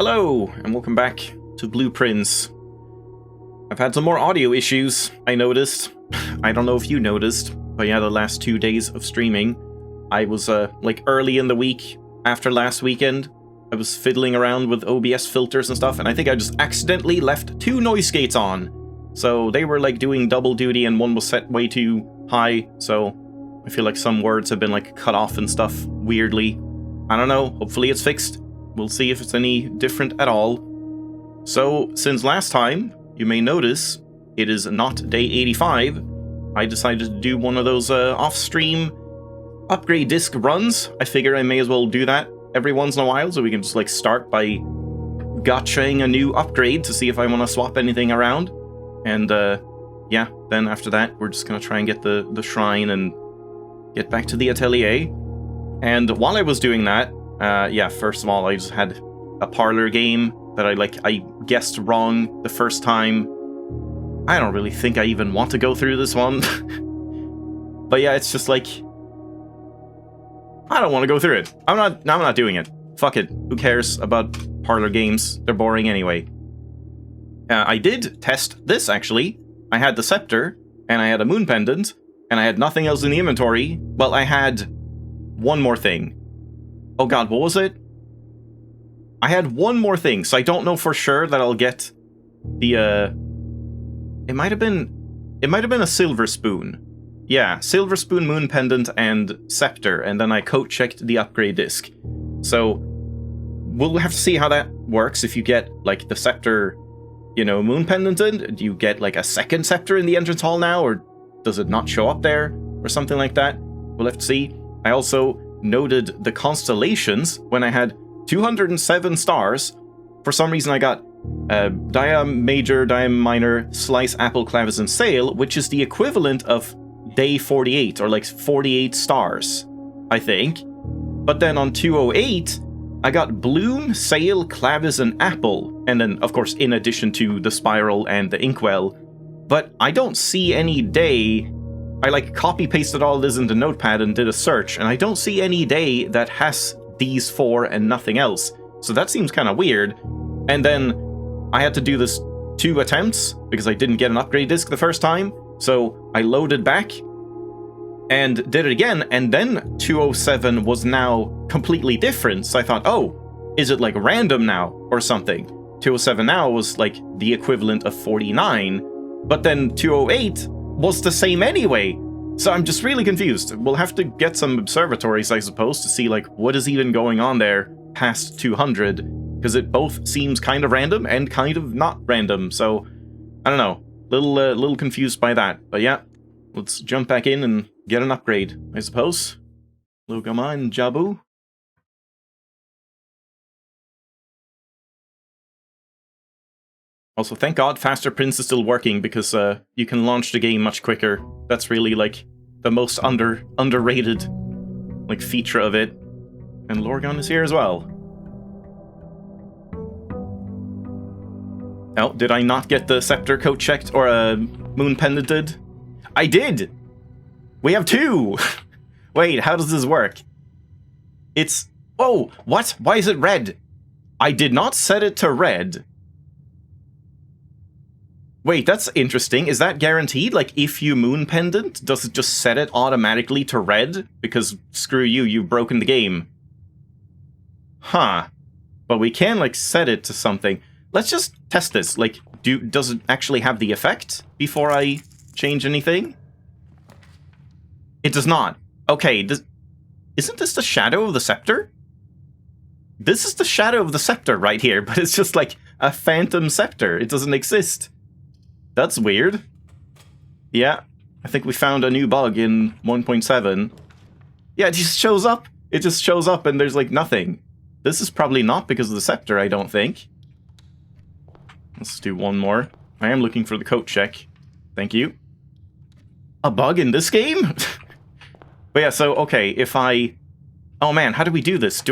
Hello, and welcome back to Blueprints. I've had some more audio issues, I noticed. I don't know if you noticed, but yeah, the last 2 days of streaming, I was, like, early in the week, after last weekend, I was fiddling around with OBS filters and stuff, and I think I just accidentally left 2 noise gates on. So they were, like, doing double duty, and one was set way too high, so I feel like some words have been, like, cut off and stuff, weirdly. I don't know, hopefully it's fixed. We'll see if it's any different at all. So, since last time, you may notice, it is not day 85. I decided to do one of those off-stream upgrade disc runs. I figure I may as well do that every once in a while, so we can just like start by gotchaing a new upgrade to see if I want to swap anything around. And yeah, then after that, we're just going to try and get the shrine and get back to the atelier. And while I was doing that, yeah, first of all, I just had a parlor game that I guessed wrong the first time. I don't really think I even want to go through this one. But yeah, it's just like, I don't want to go through it. I'm not doing it. Fuck it. Who cares about parlor games? They're boring anyway. I did test this, actually. I had the scepter, and I had a moon pendant, and I had nothing else in the inventory. Well, I had one more thing. Oh god, what was it? I had one more thing, so I don't know for sure that I'll get the, It might have been a silver spoon. Yeah, silver spoon, moon pendant, and scepter, and then I code-checked the upgrade disc. So, we'll have to see how that works. If you get, like, the scepter, you know, moon pendant in, do you get, like, a second scepter in the entrance hall now, or does it not show up there, or something like that? We'll have to see. I also noted the constellations when I had 207 stars. For some reason I got Dia Major, Dia Minor, Slice, Apple, Clavis, and Sail, which is the equivalent of day 48, or like 48 stars, I think. But then on 208, I got Bloom, Sail, Clavis, and Apple, and then, of course, in addition to the Spiral and the Inkwell. But I don't see any day. I like copy-pasted all this into Notepad and did a search, and I don't see any day that has these 4 and nothing else. So that seems kind of weird. And then I had to do this 2 attempts, because I didn't get an upgrade disc the first time. So I loaded back and did it again, and then 207 was now completely different. So I thought, oh, is it like random now or something? 207 now was like the equivalent of 49, but then 208 was the same anyway. So I'm just really confused. We'll have to get some observatories, I suppose, to see like what is even going on there past 200, because it both seems kind of random and kind of not random. So I don't know, little confused by that. But yeah, let's jump back in and get an upgrade, I suppose. Lugama and Jabu. Also, thank God Faster Prince is still working, because you can launch the game much quicker. That's really, like, the most underrated, like, feature of it. And Lorgon is here as well. Oh, did I not get the scepter coat checked, or a moon pendanted? I did! We have 2! Wait, how does this work? It's... Oh, what? Why is it red? I did not set it to red. Wait, that's interesting. Is that guaranteed? Like, if you moon pendant, does it just set it automatically to red? Because, screw you, you've broken the game. Huh. But we can, like, set it to something. Let's just test this. Like, does it actually have the effect before I change anything? It does not. Okay, isn't this the shadow of the scepter? This is the shadow of the scepter right here, but it's just like a phantom scepter. It doesn't exist. That's weird. Yeah, I think we found a new bug in 1.7. Yeah, it just shows up. It just shows up and there's like nothing. This is probably not because of the scepter, I don't think. Let's do one more. I am looking for the coat check. Thank you. A bug in this game? But yeah, so, okay, if I... Oh man, how do we do this?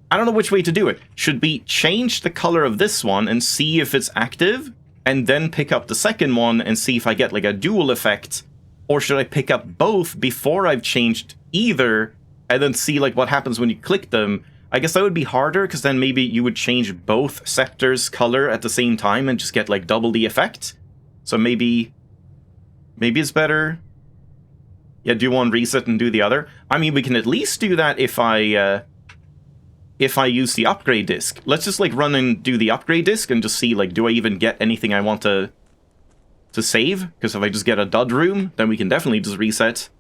I don't know which way to do it. Should we change the color of this one and see if it's active? And then pick up the second one and see if I get like a dual effect? Or should I pick up both before I've changed either and then see like what happens when you click them? I guess that would be harder, because then maybe you would change both scepters' color at the same time and just get, like, double the effect. So maybe it's better... Yeah, do one reset and do the other. I mean, we can at least do that if I use the upgrade disc. Let's just, like, run and do the upgrade disc and just see, like, do I even get anything I want to save? Because if I just get a dud room, then we can definitely just reset.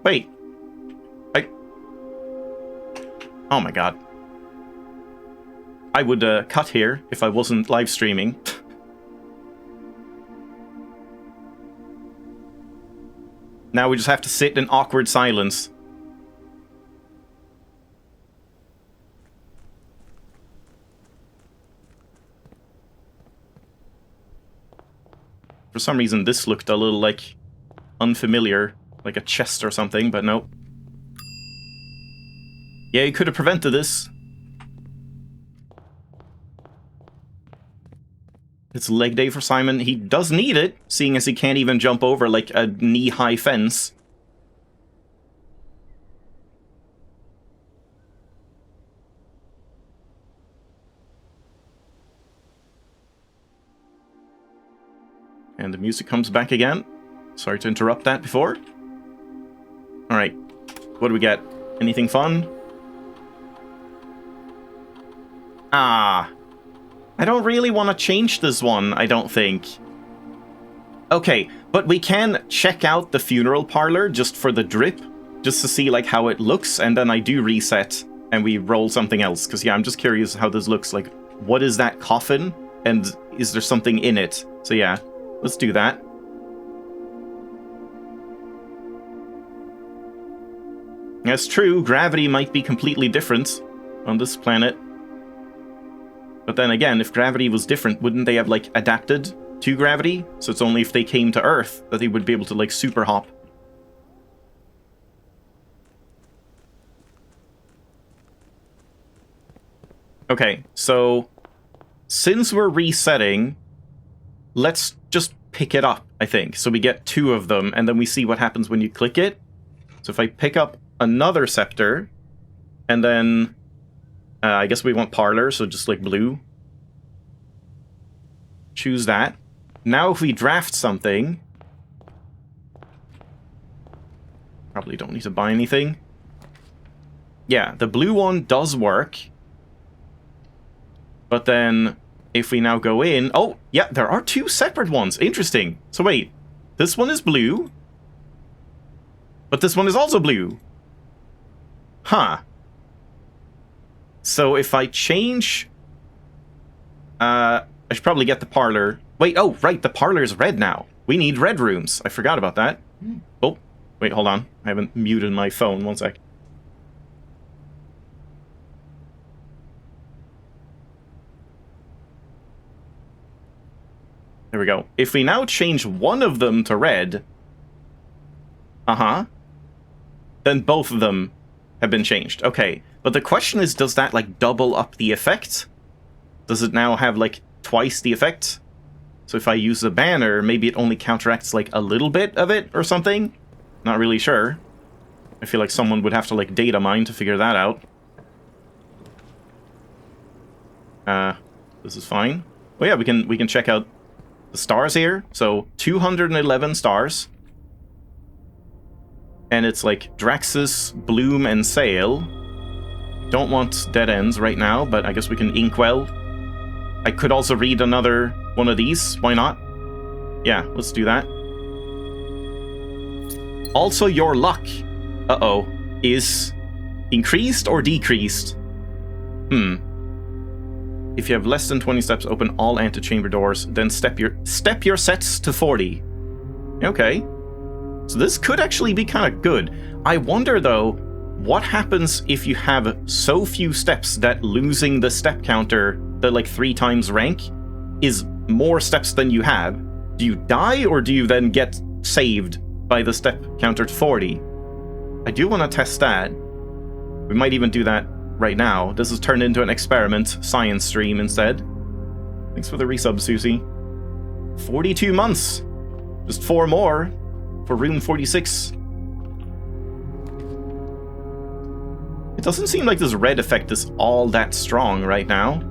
Wait. Oh my god. I would cut here if I wasn't live streaming. Now we just have to sit in awkward silence. For some reason this looked a little, like, unfamiliar. Like a chest or something, but nope. Yeah, you could have prevented this. It's leg day for Simon. He does need it, seeing as he can't even jump over, like, a knee-high fence. And the music comes back again. Sorry to interrupt that before. Alright, what do we get? Anything fun? Ah, I don't really want to change this one, I don't think. Okay, but we can check out the funeral parlor just for the drip, just to see, like, how it looks, and then I do reset, and we roll something else, because, yeah, I'm just curious how this looks. Like, what is that coffin, and is there something in it? So, yeah, let's do that. That's true, gravity might be completely different on this planet. But then again, if gravity was different, wouldn't they have, like, adapted to gravity? So it's only if they came to Earth that they would be able to, like, super hop. Okay, so since we're resetting, let's just pick it up, I think. So we get 2 of them, and then we see what happens when you click it. So if I pick up another scepter, and then I guess we want parlor, so just like blue. Choose that. Now if we draft something, probably don't need to buy anything. Yeah, the blue one does work. But then if we now go in, oh yeah, there are 2 separate ones. Interesting. So wait, this one is blue, but this one is also blue. Huh. So if I change... I should probably get the parlor. Wait, oh, right, the parlor is red now. We need red rooms. I forgot about that. Oh, wait, hold on. I haven't muted my phone. One sec. There we go. If we now change one of them to red... then both of them have been changed. Okay, but the question is, does that, like, double up the effect? Does it now have, like, twice the effect? So if I use the banner, maybe it only counteracts, like, a little bit of it or something? Not really sure. I feel like someone would have to, like, data mine to figure that out. This is fine. Oh yeah, we can check out the stars here. So 211 stars. And it's like Draxus, Bloom, and Sail. Don't want dead ends right now, but I guess we can inkwell. I could also read another one of these. Why not? Yeah, let's do that. Also, your luck, is increased or decreased? If you have less than 20 steps, open all antechamber doors, then step your sets to 40. Okay. So this could actually be kind of good. I wonder, though, what happens if you have so few steps that losing the step counter, the, like, 3 times rank, is more steps than you have? Do you die, or do you then get saved by the step counter to 40? I do want to test that. We might even do that right now. This has turned into an experiment science stream instead. Thanks for the resub, Susie. 42 months. Just 4 more for room 46. It doesn't seem like this red effect is all that strong right now.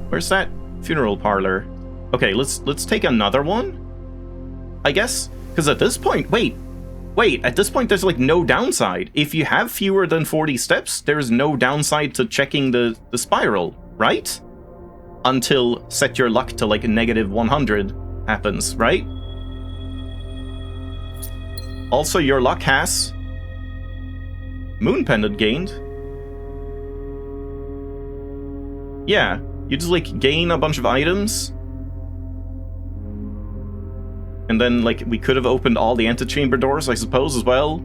Where's that funeral parlor? Okay, let's take another one, I guess, because at this point, wait, at this point there's like no downside. If you have fewer than 40 steps, there's no downside to checking the spiral, right? Until set your luck to like -100 happens, right? Also, your luck has moon pendant gained. Yeah, you just like gain a bunch of items. And then, like, we could have opened all the antechamber doors, I suppose, as well.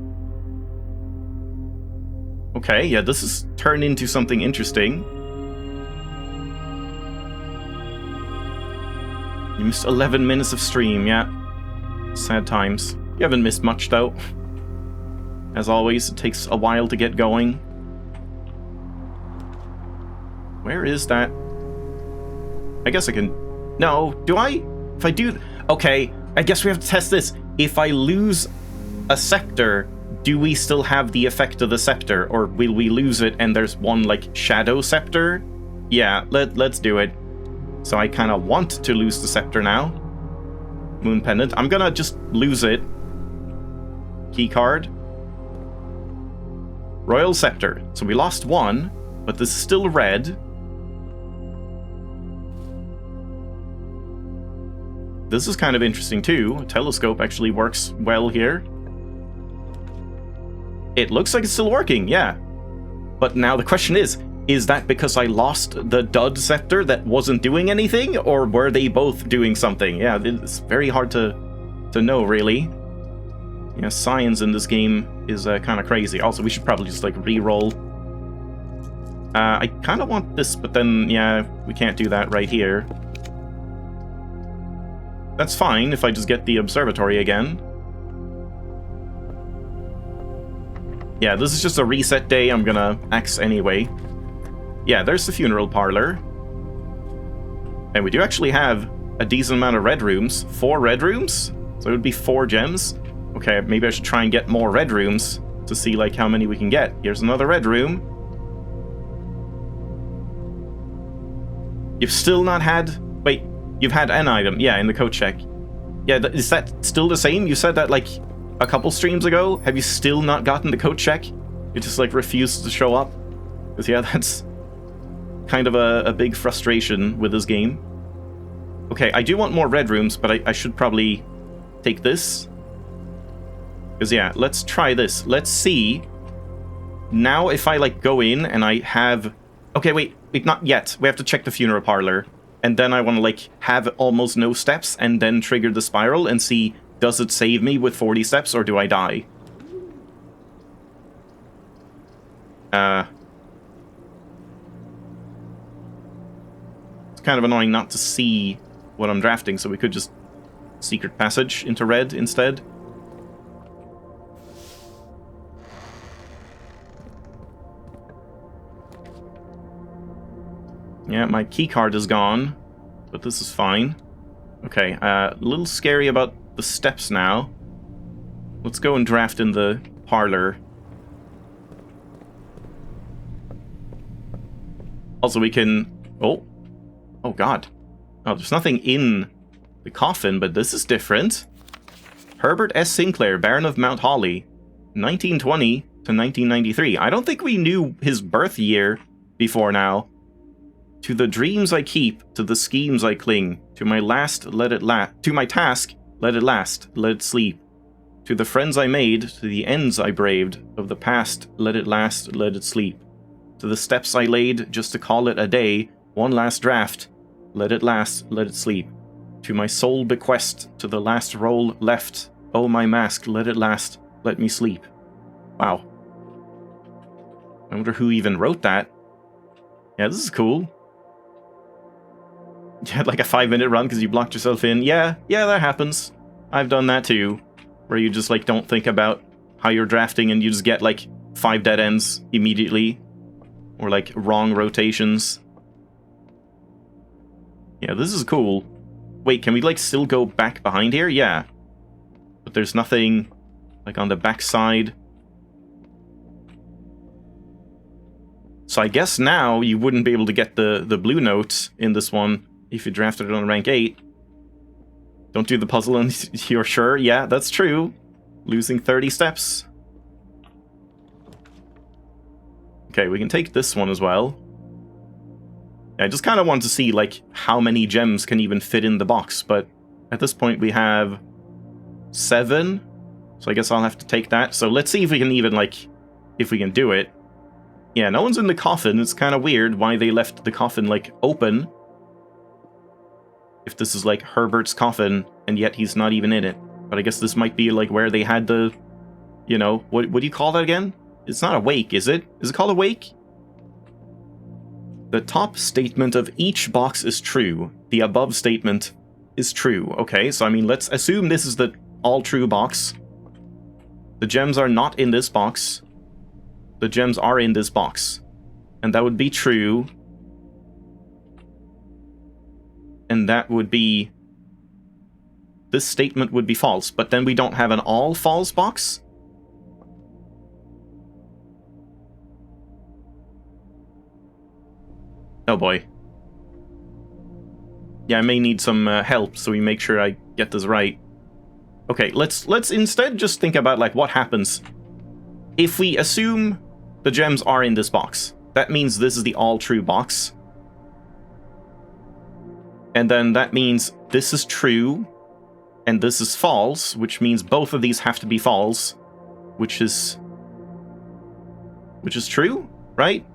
Okay, yeah, this has turned into something interesting. You missed 11 minutes of stream, yeah. Sad times. You haven't missed much, though. As always, it takes a while to get going. Where is that? I guess I can... No, do I? If I do... Okay, I guess we have to test this. If I lose a scepter, do we still have the effect of the scepter? Or will we lose it and there's one, like, shadow scepter? Yeah, let's do it. So I kind of want to lose the scepter now. Moon pendant. I'm gonna just lose it. Key card. Royal scepter. So we lost one, but this is still red. This is kind of interesting too. A telescope actually works well here. It looks like it's still working, yeah. But now the question is that because I lost the dud scepter that wasn't doing anything? Or were they both doing something? Yeah, it's very hard to know, really. Yeah, science in this game is kind of crazy. Also, we should probably just, like, re-roll. I kind of want this, but then, yeah, we can't do that right here. That's fine if I just get the observatory again. Yeah, this is just a reset day. I'm gonna axe anyway. Yeah, there's the funeral parlor. And we do actually have a decent amount of red rooms. 4 red rooms? So it would be 4 gems. Okay, maybe I should try and get more red rooms to see, like, how many we can get. Here's another red room. You've still not had... Wait, you've had an item. Yeah, in the code check. Yeah, is that still the same? You said that, like, a couple streams ago. Have you still not gotten the code check? You just, like, refused to show up? Because, yeah, that's kind of a big frustration with this game. Okay, I do want more red rooms, but I should probably take this. Because, yeah, let's try this. Let's see. Now, if I, like, go in and I have... Okay, wait, not yet. We have to check the funeral parlor. And then I want to, like, have almost no steps and then trigger the spiral and see, does it save me with 40 steps or do I die? It's kind of annoying not to see what I'm drafting, so we could just secret passage into red instead. Yeah, my key card is gone, but this is fine. Okay, a little scary about the steps now. Let's go and draft in the parlor. Also, we can... Oh god. Oh, there's nothing in the coffin, but this is different. Herbert S. Sinclair, Baron of Mount Holly, 1920 to 1993. I don't think we knew his birth year before now. To the dreams I keep, to the schemes I cling. To my last, let it last. To my task, let it last, let it sleep. To the friends I made, to the ends I braved. Of the past, let it last, let it sleep. To the steps I laid, just to call it a day. One last draft, let it last, let it sleep. To my soul bequest, to the last roll left. Oh, my mask, let it last, let me sleep. Wow. I wonder who even wrote that. Yeah, this is cool. You had like a 5-minute run because you blocked yourself in. Yeah, that happens. I've done that too. Where you just, like, don't think about how you're drafting and you just get, like, 5 dead ends immediately. Or, like, wrong rotations. Yeah, this is cool. Wait, can we, like, still go back behind here? Yeah. But there's nothing, like, on the back side. So I guess now you wouldn't be able to get the blue note in this one if you drafted it on rank 8. Don't do the puzzle and you're sure? Yeah, that's true. Losing 30 steps. Okay, we can take this one as well. I just kind of want to see, like, how many gems can even fit in the box, but at this point we have 7, so I guess I'll have to take that. So let's see if we can even, like, if we can do it. Yeah, no one's in the coffin. It's kind of weird why they left the coffin, like, open. If this is, like, Herbert's coffin, and yet he's not even in it. But I guess this might be, like, where they had the, you know, what do you call that again? It's not a wake, is it? Is it called a wake? The top statement of each box is true. The above statement is true. Okay, so I mean, let's assume this is the all-true box. The gems are not in this box. The gems are in this box. And that would be true. And that would be... This statement would be false, but then we don't have an all-false box? Oh boy. Yeah, I may need some help, so we make sure I get this right. Okay, let's instead just think about, like, what happens if we assume the gems are in this box. That means this is the all-true box. And then that means this is true, and this is false, which means both of these have to be false, which is true, right?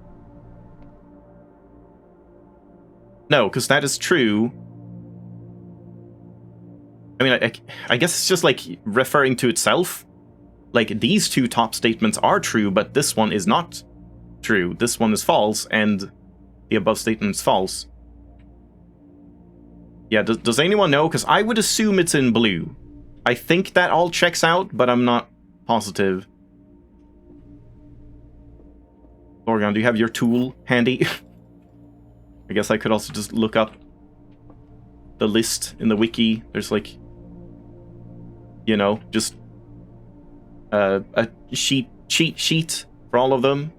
No, because that is true. I mean, I guess it's just, like, referring to itself. Like, these two top statements are true, but this one is not true. This one is false, and the above statement is false. Yeah, does anyone know? Because I would assume it's in blue. I think that all checks out, but I'm not positive. Oregon, do you have your tool handy? I guess I could also just look up the list in the wiki. There's, like, you know, just a cheat sheet for all of them.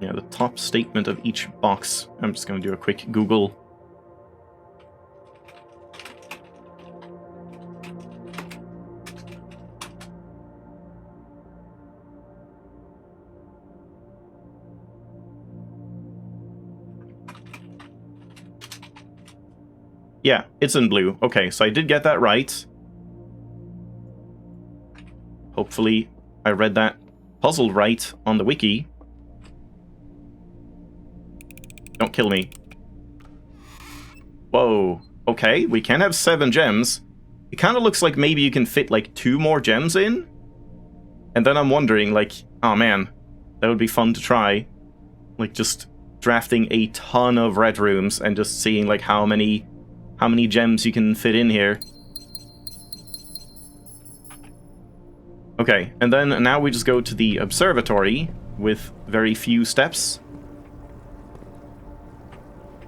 Yeah, the top statement of each box. I'm just going to do a quick Google. Yeah, it's in blue. Okay, so I did get that right. Hopefully I read that puzzle right on the wiki. Don't kill me. Whoa. Okay, we can have 7 gems. It kind of looks like maybe you can fit, like, 2 more gems in. And then I'm wondering, like, oh man, that would be fun to try. Like, just drafting a ton of red rooms and just seeing, like, how many gems you can fit in here. Okay, and then now we just go to the observatory with very few steps.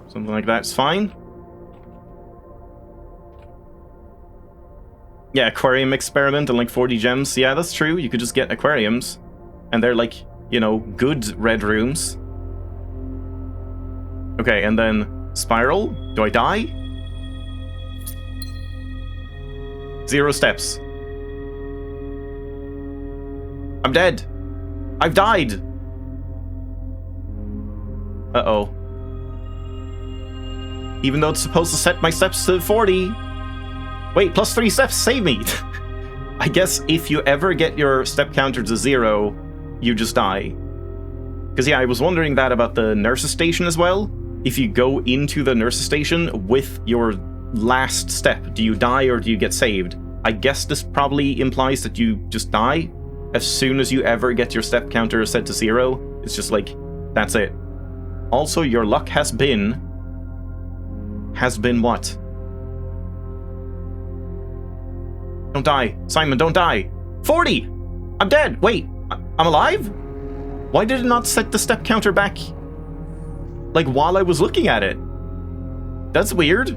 Something like that's fine. Yeah, aquarium experiment and like 40 gems. Yeah, that's true. You could just get aquariums. And they're like, you know, good red rooms. Okay, and then spiral. Do I die? 0 steps. I'm dead. I've died. Uh-oh. Even though it's supposed to set my steps to 40. Wait, plus 3 steps, save me! I guess if you ever get your step counter to 0, you just die. Because yeah, I was wondering that about the nurse's station as well. If you go into the nurse's station with your last step, do you die or do you get saved? I guess this probably implies that you just die. As soon as you ever get your step counter set to 0, it's just like, that's it. Also, your luck has been... Has been what? Don't die. Simon, don't die. 40! I'm dead! Wait, I'm alive? Why did it not set the step counter back? Like, while I was looking at it? That's weird.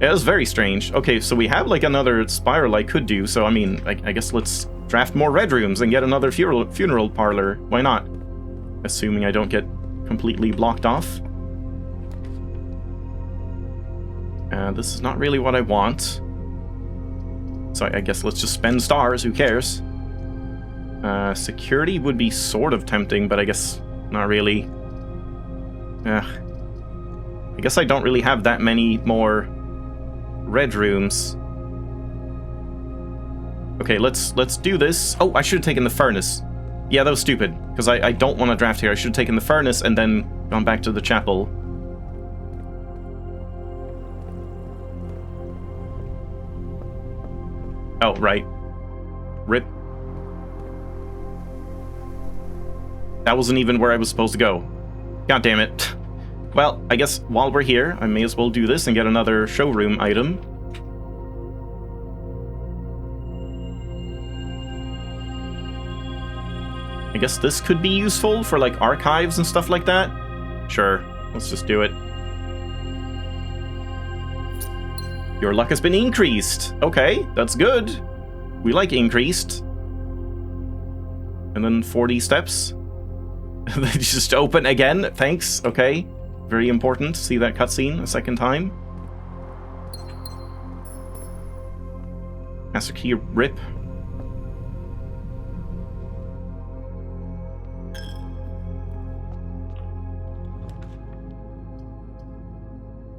Yeah, that's very strange. Okay, so we have, like, another spiral I could do, so, I mean, I guess let's draft more red rooms and get another funeral parlor. Why not? Assuming I don't get completely blocked off. This is not really what I want. So I guess let's just spend stars, who cares? Security would be sort of tempting, but I guess not really. I guess I don't really have that many more red rooms. Okay, let's do this. Oh, I should have taken the furnace. Yeah, that was stupid, because I don't want to draft here. I should have taken the furnace and then gone back to the chapel. Oh, right. Rip. That wasn't even where I was supposed to go. God damn it. Well, I guess while we're here, I may as well do this and get another showroom item. I guess this could be useful for, like, archives and stuff like that. Sure, let's just do it. Your luck has been increased. Okay, that's good. We like increased. And then 40 steps. They just open again. Thanks. Okay. Very important. See that cutscene a second time. Master key rip.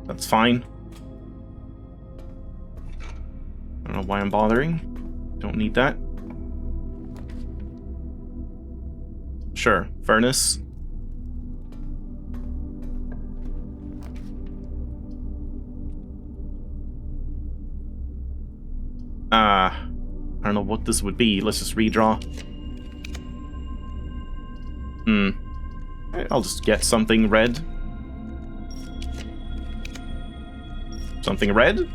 That's fine. I don't know why I'm bothering. Don't need that. Sure, furnace. I don't know what this would be. Let's just redraw. I'll just get something red. Something red?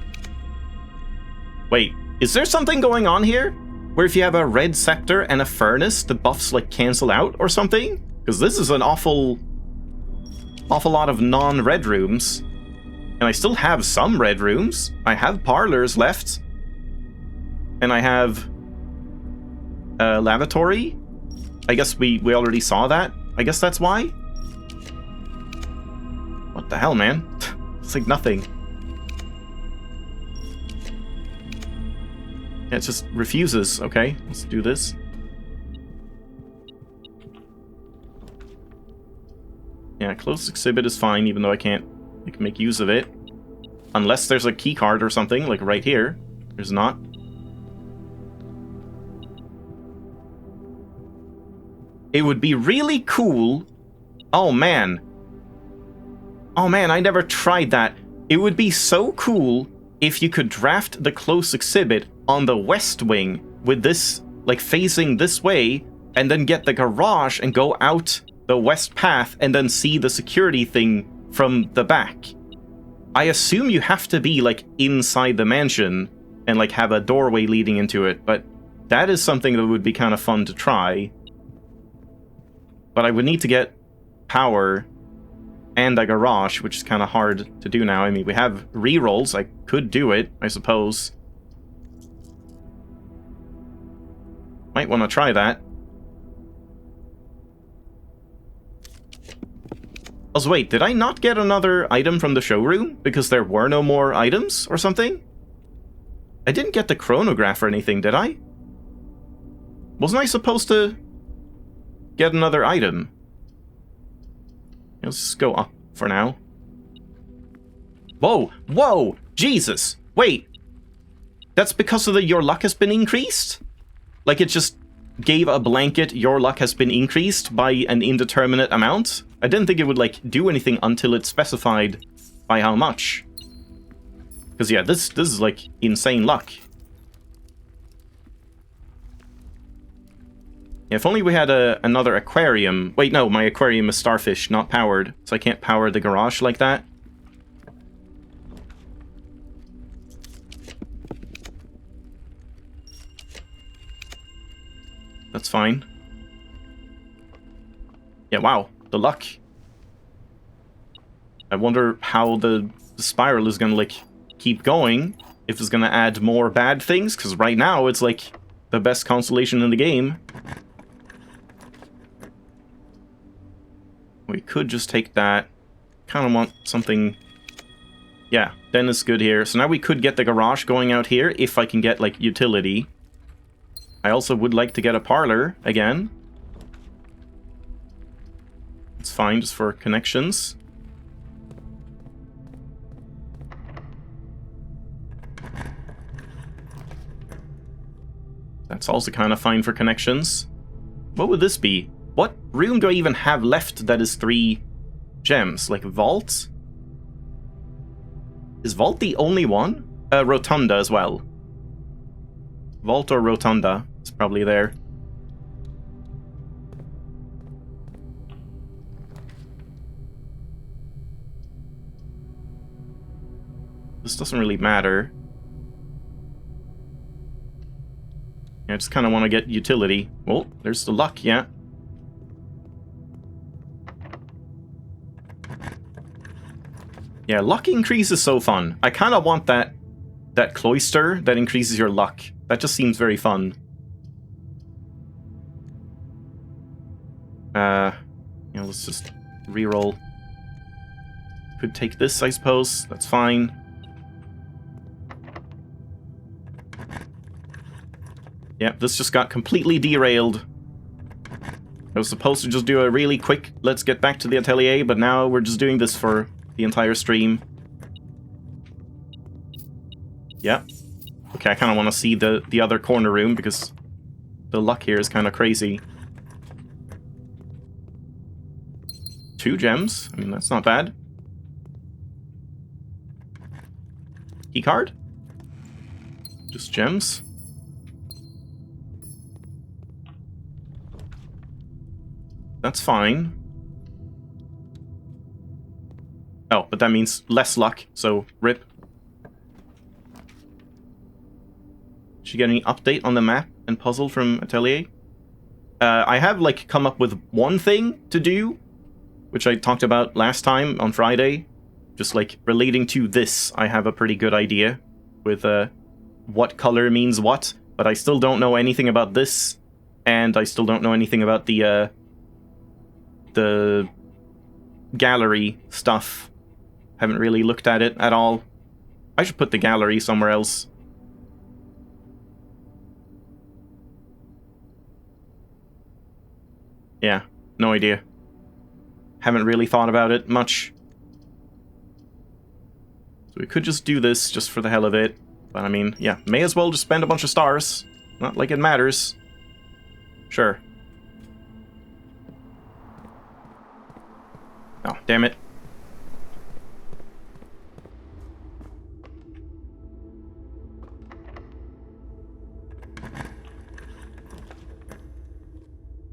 Wait, is there something going on here? Where if you have a red scepter and a furnace, the buffs, like, cancel out or something? Because this is an awful lot of non-red rooms. And I still have some red rooms. I have parlors left. And I have lavatory. I guess we already saw that. I guess that's why. What the hell, man? It's like nothing. Yeah, it just refuses. Okay, let's do this. Yeah, closed exhibit is fine, even though I can't, like, make use of it. Unless there's a key card or something, like right here. There's not. It would be really cool. Oh man. Oh man, I never tried that. It would be so cool if you could draft the close exhibit on the west wing with this, like, facing this way, and then get the garage and go out the west path and then see the security thing from the back. I assume you have to be, like, inside the mansion and, like, have a doorway leading into it, but that is something that would be kind of fun to try. But I would need to get power and a garage, which is kind of hard to do now. I mean, we have rerolls. I could do it, I suppose. Might want to try that. Also, wait, did I not get another item from the showroom? Because there were no more items or something? I didn't get the chronograph or anything, did I? Wasn't I supposed to get another item? Let's just go up for now. Whoa! Whoa! Jesus! Wait! That's because of the your luck has been increased? Like, it just gave a blanket your luck has been increased by an indeterminate amount? I didn't think it would, like, do anything until it specified by how much. Because, yeah, this is, like, insane luck. If only we had another aquarium. Wait, no, my aquarium is starfish, not powered. So I can't power the garage like that. That's fine. Yeah, wow. The luck. I wonder how the spiral is gonna, like, keep going. If it's gonna add more bad things. Because right now, it's, like, the best constellation in the game. We could just take that. Kind of want something... Yeah, then it's good here. So now we could get the garage going out here if I can get, like, utility. I also would like to get a parlor again. It's fine just for connections. That's also kind of fine for connections. What would this be? What room do I even have left that is 3 gems? Like vault? Is vault the only one? Rotunda as well. Vault or rotunda is probably there. This doesn't really matter. I just kind of want to get utility. Oh, there's the luck, yeah. Yeah, luck increase is so fun. I kind of want that cloister that increases your luck. That just seems very fun. You know, let's just reroll. Could take this, I suppose. That's fine. Yeah, this just got completely derailed. I was supposed to just do a really quick, let's get back to the atelier, but now we're just doing this for the entire stream. Yeah. Okay, I kind of want to see the other corner room, because the luck here is kind of crazy. 2 gems? I mean, that's not bad. Key card? Just gems? That's fine. Oh, but that means less luck, so rip. Did you get any update on the map and puzzle from Atelier? I have, like, come up with one thing to do, which I talked about last time on Friday. Just, like, relating to this, I have a pretty good idea with what color means what, but I still don't know anything about this, and I still don't know anything about the gallery stuff. Haven't really looked at it at all. I should put the gallery somewhere else. Yeah, no idea. Haven't really thought about it much. So we could just do this just for the hell of it. But I mean, yeah, may as well just spend a bunch of stars. Not like it matters. Sure. Oh, damn it.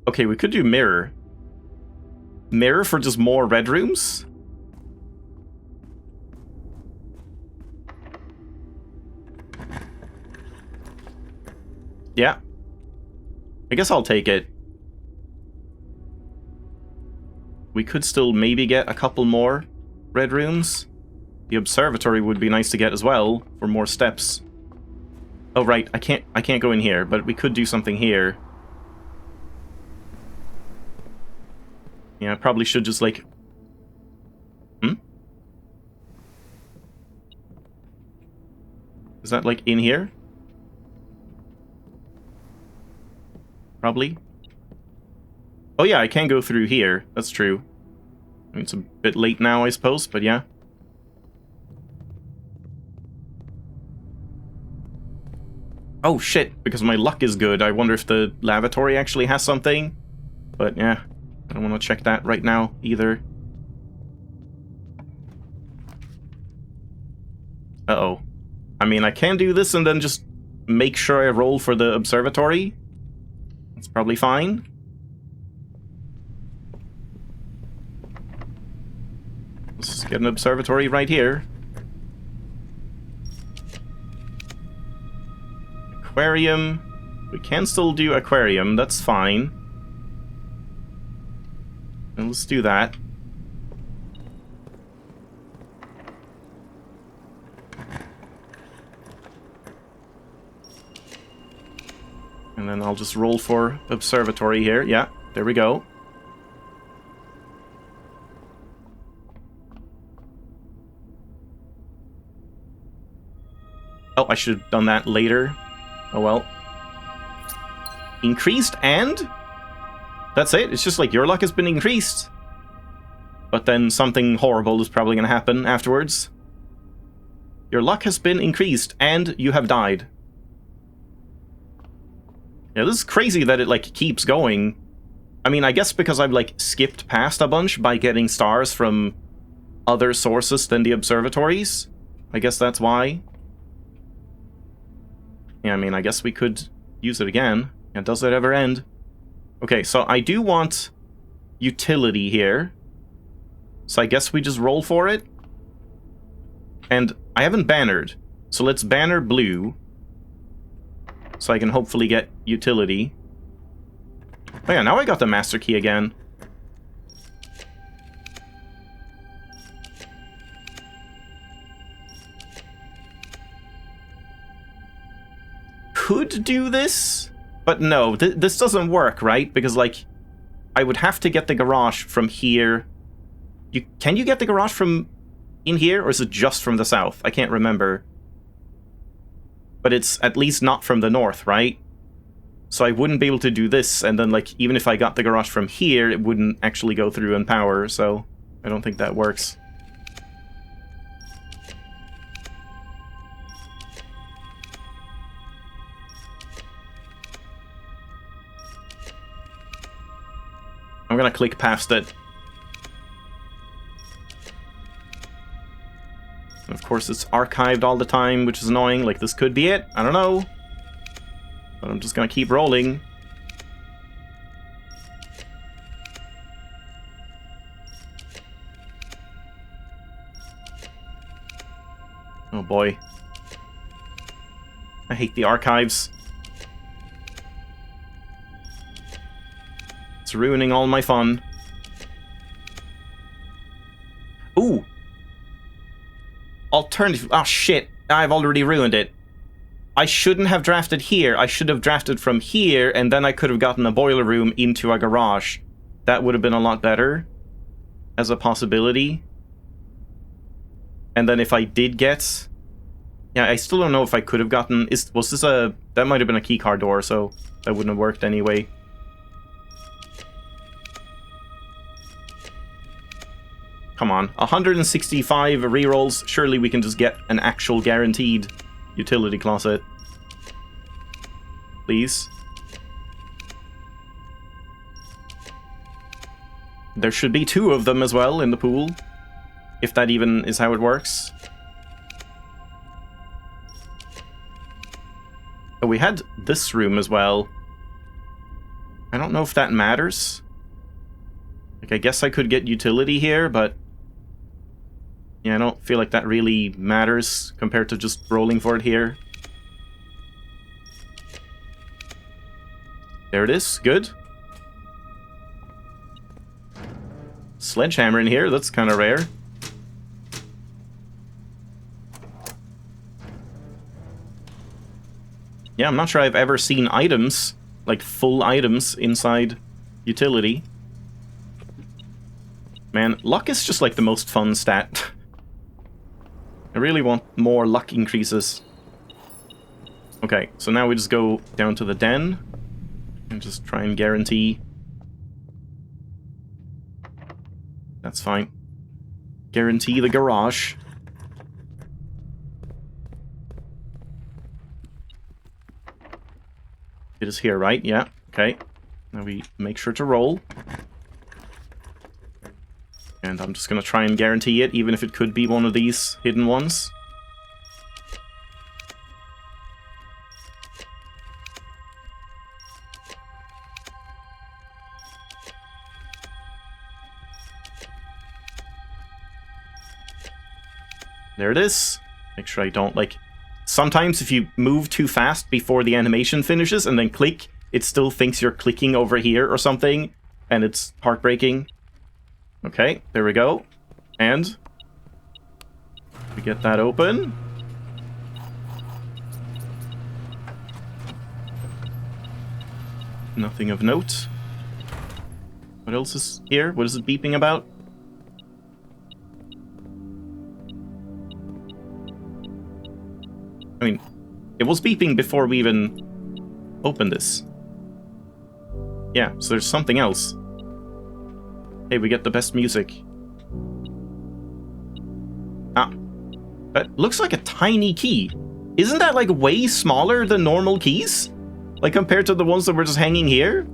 Okay, we could do mirror. Mirror for just more red rooms? Yeah. I guess I'll take it. We could still maybe get a couple more red rooms. The observatory would be nice to get as well, for more steps. Oh right, I can't go in here, but we could do something here. Yeah, I probably should just, like... Is that, like, in here? Probably. Oh yeah, I can go through here. That's true. I mean, it's a bit late now, I suppose, but yeah. Oh shit, because my luck is good. I wonder if the lavatory actually has something. But yeah, I don't want to check that right now either. Uh-oh. I mean, I can do this and then just make sure I roll for the observatory. That's probably fine. Let's get an observatory right here. Aquarium. We can still do aquarium, that's fine. And let's do that. And then I'll just roll for observatory here. Yeah, there we go. Oh, I should have done that later. Oh well. Increased and... That's it. It's just like your luck has been increased. But then something horrible is probably going to happen afterwards. Your luck has been increased and you have died. Yeah, this is crazy that it, like, keeps going. I mean, I guess because I've, like, skipped past a bunch by getting stars from other sources than the observatories. I guess that's why. Yeah, I mean, I guess we could use it again. Yeah, does it ever end? Okay, so I do want utility here. So I guess we just roll for it. And I haven't bannered. So let's banner blue. So I can hopefully get utility. Oh yeah, now I got the master key again. Could do this, but no, this doesn't work, right? Because, like, I would have to get the garage from here. Can you get the garage from in here, or is it just from the south? I can't remember. But it's at least not from the north, right? So I wouldn't be able to do this, and then, like, even if I got the garage from here, it wouldn't actually go through and power, so I don't think that works. I'm gonna click past it. And of course, it's archived all the time, which is annoying. Like, this could be it. I don't know. But I'm just gonna keep rolling. Oh boy. I hate the archives. It's ruining all my fun. Ooh! Alternative. Oh shit, I've already ruined it. I shouldn't have drafted here. I should have drafted from here, and then I could have gotten a boiler room into a garage. That would have been a lot better as a possibility. And then if I did get... Yeah, I still don't know if I could have gotten... Was this a... That might have been a keycard door, so that wouldn't have worked anyway. Come on, 165 rerolls. Surely we can just get an actual guaranteed utility closet. Please. There should be 2 of them as well in the pool. If that even is how it works. Oh, we had this room as well. I don't know if that matters. Like, I guess I could get utility here, but... Yeah, I don't feel like that really matters compared to just rolling for it here. There it is. Good. Sledgehammer in here. That's kind of rare. Yeah, I'm not sure I've ever seen items, like full items, inside utility. Man, luck is just like the most fun stat. I really want more luck increases. Okay, so now we just go down to the den and just try and guarantee. That's fine. Guarantee the garage. It is here, right? Yeah, okay. Now we make sure to roll. And I'm just going to try and guarantee it, even if it could be one of these hidden ones. There it is. Make sure I don't, like... Sometimes if you move too fast before the animation finishes and then click, it still thinks you're clicking over here or something, and it's heartbreaking. Okay, there we go. And... we get that open. Nothing of note. What else is here? What is it beeping about? I mean, it was beeping before we even opened this. Yeah, so there's something else. Hey, we get the best music. Ah. That looks like a tiny key. Isn't that, like, way smaller than normal keys? Like, compared to the ones that were just hanging here?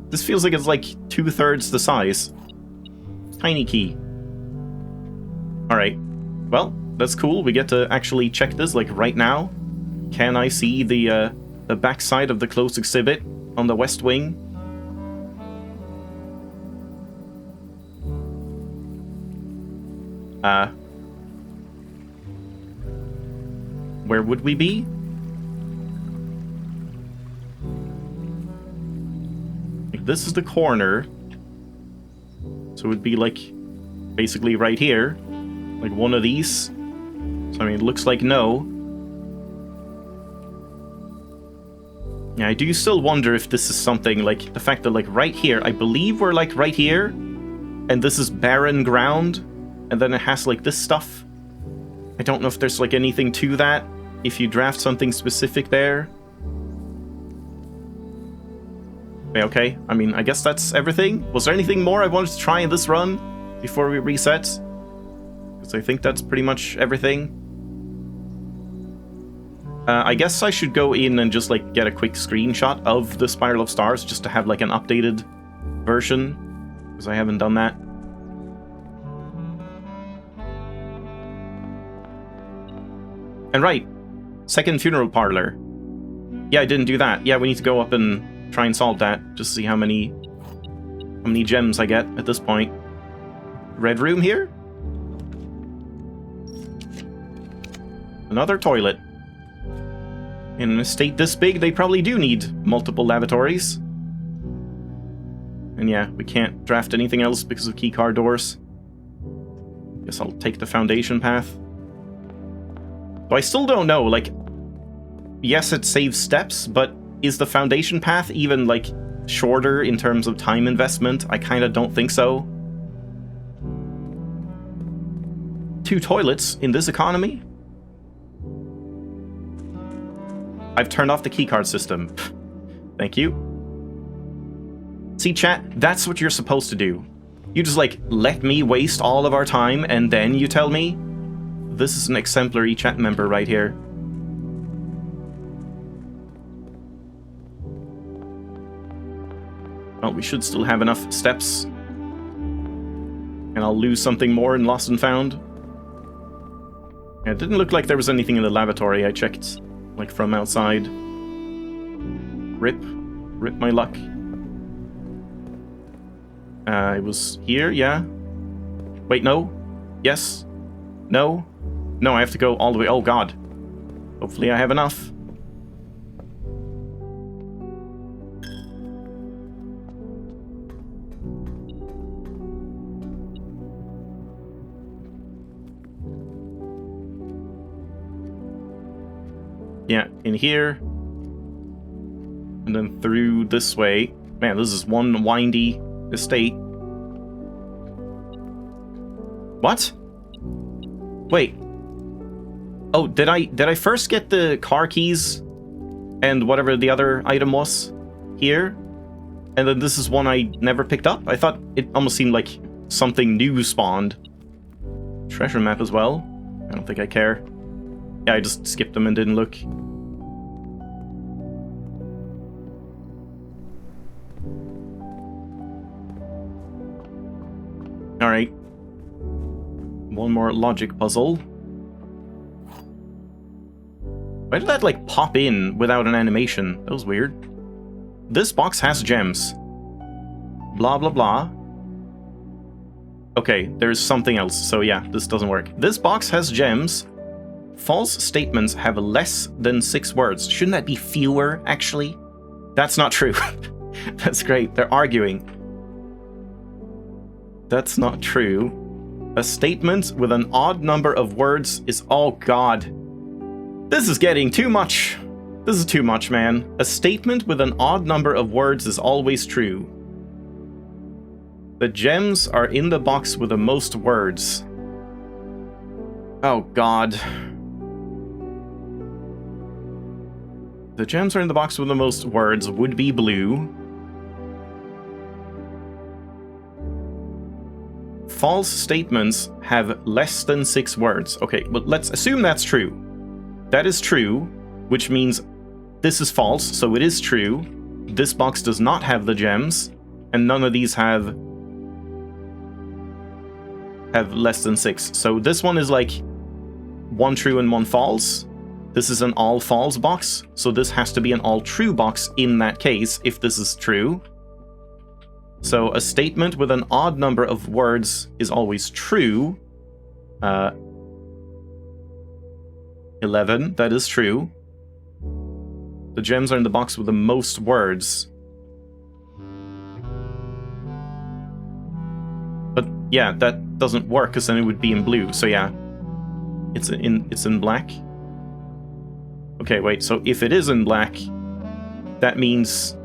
This feels like it's, like, 2/3 the size. Tiny key. Alright. Well, that's cool. We get to actually check this, like, right now. Can I see the backside of the closed exhibit on the west wing? Where would we be? Like, this is the corner. So it would be, like, basically right here. Like one of these. So, I mean, it looks like no. Yeah, I do still wonder if this is something, like, the fact that, like, right here, I believe we're, like, right here, and this is barren ground, and then it has, like, this stuff. I don't know if there's, like, anything to that, if you draft something specific there. Okay, I mean, I guess that's everything. Was there anything more I wanted to try in this run before we reset? Because I think that's pretty much everything. I guess I should go in and just, like, get a quick screenshot of the Spiral of Stars, just to have, like, an updated version, because I haven't done that. And right, second funeral parlor. Yeah, I didn't do that. Yeah, we need to go up and try and solve that, just to see how many gems I get at this point. Red room here? Another toilet. In an estate this big, they probably do need multiple lavatories. And yeah, we can't draft anything else because of keycard doors. Guess I'll take the foundation path. But I still don't know, like... Yes, it saves steps, but is the foundation path even, like, shorter in terms of time investment? I kinda don't think so. 2 toilets in this economy? I've turned off the keycard system. Thank you. See, chat, that's what you're supposed to do. You just, like, let me waste all of our time, and then you tell me? This is an exemplary chat member right here. Well, we should still have enough steps. And I'll lose something more in Lost and Found. Yeah, it didn't look like there was anything in the lavatory. I checked, like, from outside. Rip my luck. It was here, yeah. Wait, no. Yes. No. No, I have to go all the way. Oh, God. Hopefully I have enough. Yeah, in here. And then through this way. Man, this is one windy estate. What? Wait. Oh, did I first get the car keys and whatever the other item was here? And then this is one I never picked up? I thought it almost seemed like something new spawned. Treasure map as well. I don't think I care. Yeah, I just skipped them and didn't look. Alright. One more logic puzzle. Why did that, like, pop in without an animation? That was weird. This box has gems. Blah, blah, blah. Okay. Okay, there's something else. So yeah, this doesn't work. This box has gems. False statements have less than 6 words. Shouldn't that be fewer, actually? That's not true. That's great. They're arguing. That's not true. A statement with an odd number of words is... Oh, God. This is getting too much. This is too much, man. A statement with an odd number of words is always true. The gems are in the box with the most words. Oh, God. The gems are in the box with the most words would be blue. False statements have less than 6 words. Okay, but let's assume that's true. That is true, which means this is false, so it is true. This box does not have the gems, and none of these have less than 6. So this one is like 1 true and 1 false. This is an all false box, so this has to be an all true box in that case, if this is true. So a statement with an odd number of words is always true. 11, that is true. The gems are in the box with the most words. But yeah, that doesn't work, because then it would be in blue, so yeah. It's in black. Okay, wait, so if it is in black, that means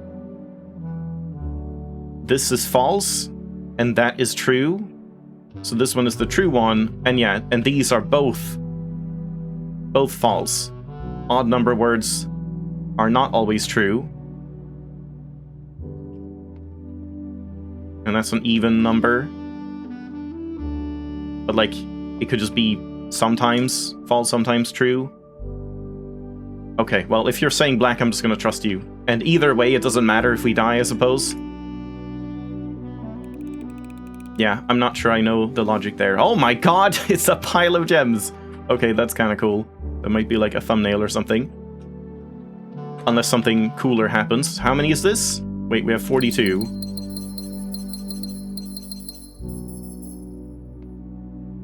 this is false, and that is true. So this one is the true one, and yeah, and these are both false. Odd number words are not always true. And that's an even number. But like, it could just be sometimes false, sometimes true. Okay, well, if you're saying black, I'm just gonna trust you. And either way, it doesn't matter if we die, I suppose. Yeah, I'm not sure I know the logic there. Oh my god, it's a pile of gems! Okay, that's kind of cool. That might be like a thumbnail or something. Unless something cooler happens. How many is this? Wait, we have 42.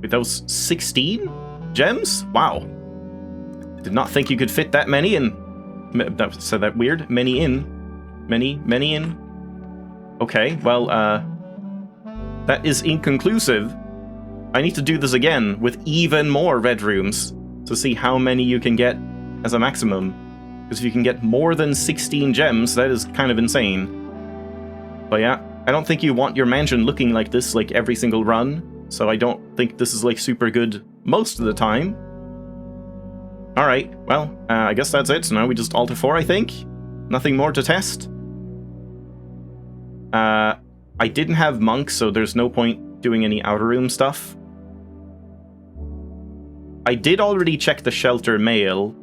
Wait, that was 16 gems? Wow. Did not think you could fit that many in. That said that weird. Many in. Many in. Okay, well, that is inconclusive. I need to do this again with even more red rooms to see how many you can get as a maximum. Because if you can get more than 16 gems, that is kind of insane. But yeah, I don't think you want your mansion looking like this like every single run. So I don't think this is like super good most of the time. Alright, well, I guess that's it. So now we just alter 4, I think. Nothing more to test. I didn't have monk, so there's no point doing any outer room stuff. I did already check the shelter mail.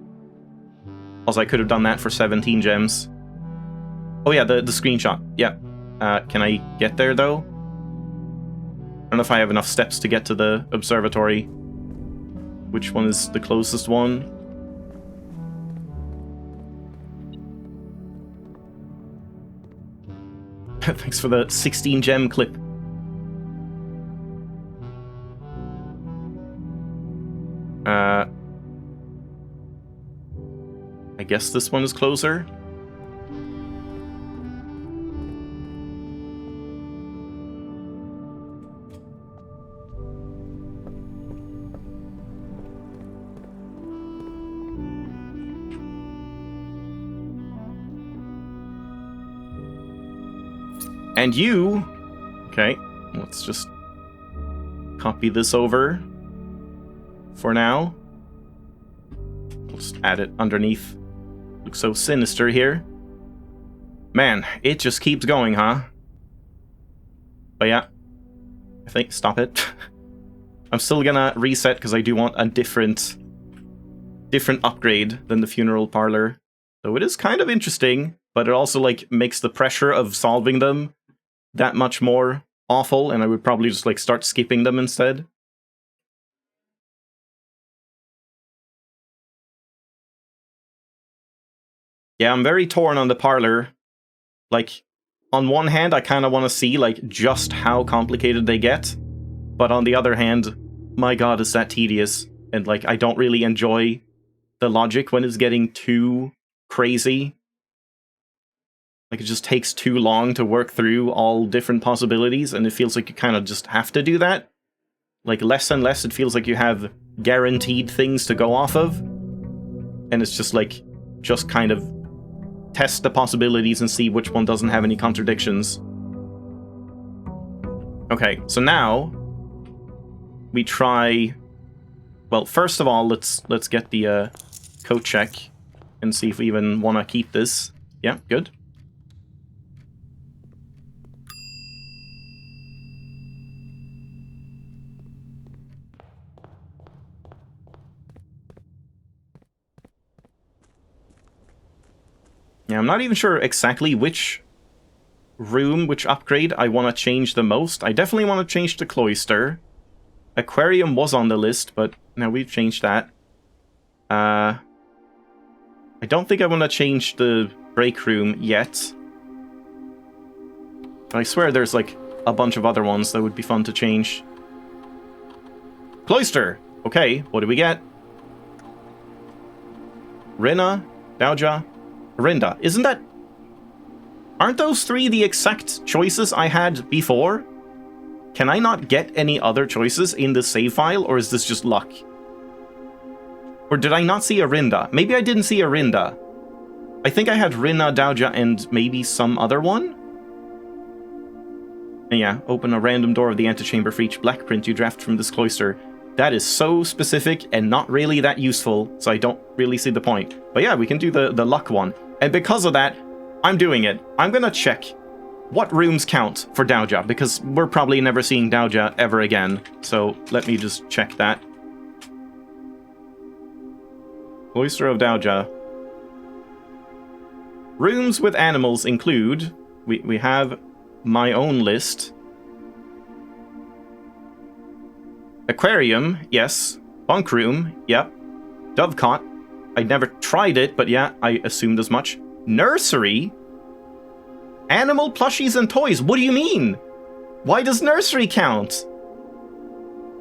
Also, I could have done that for 17 gems. Oh yeah, the screenshot. Yeah. Can I get there, though? I don't know if I have enough steps to get to the observatory. Which one is the closest one? Thanks for the 16 gem clip. I guess this one is closer. And you... Okay, let's just copy this over for now. We'll just add it underneath. Looks so sinister here. Man, it just keeps going, huh? But yeah, I think... Stop it. I'm still gonna reset because I do want a different upgrade than the funeral parlor. So it is kind of interesting, but it also like makes the pressure of solving them that much more awful, and I would probably just like start skipping them instead. Yeah, I'm very torn on the parlor. Like, on one hand, I kind of want to see like just how complicated they get. But on the other hand, my god, is that tedious. And, like, I don't really enjoy the logic when it's getting too crazy. Like, it just takes too long to work through all different possibilities, and it feels like you kind of just have to do that. Like, less and less it feels like you have guaranteed things to go off of. And it's just like, just kind of test the possibilities and see which one doesn't have any contradictions. Okay, so now we try... Well, first of all, let's get the code check and see if we even want to keep this. Yeah, good. Yeah, I'm not even sure exactly which room, which upgrade I want to change the most. I definitely want to change the cloister. Aquarium was on the list, but now we've changed that. I don't think I want to change the break room yet. But I swear there's like a bunch of other ones that would be fun to change. Cloister! Okay, what do we get? Rina, Dauja, Rinda. Isn't that... Aren't those three the exact choices I had before? Can I not get any other choices in the save file, or is this just luck? Or did I not see a Rinda? Maybe I didn't see a Rinda. I think I had Rina, Dauja, and maybe some other one? And yeah, open a random door of the antechamber for each black print you draft from this cloister. That is so specific and not really that useful, so I don't really see the point. But yeah, we can do the luck one. And because of that, I'm doing it. I'm gonna check what rooms count for Dauja, because we're probably never seeing Dauja ever again. So let me just check that. Cloister of Dauja. Rooms with animals include... We have my own list. Aquarium, yes. Bunk room, yep. Dovecot. I never tried it, but yeah, I assumed as much. Nursery? Animal plushies and toys, what do you mean? Why does nursery count?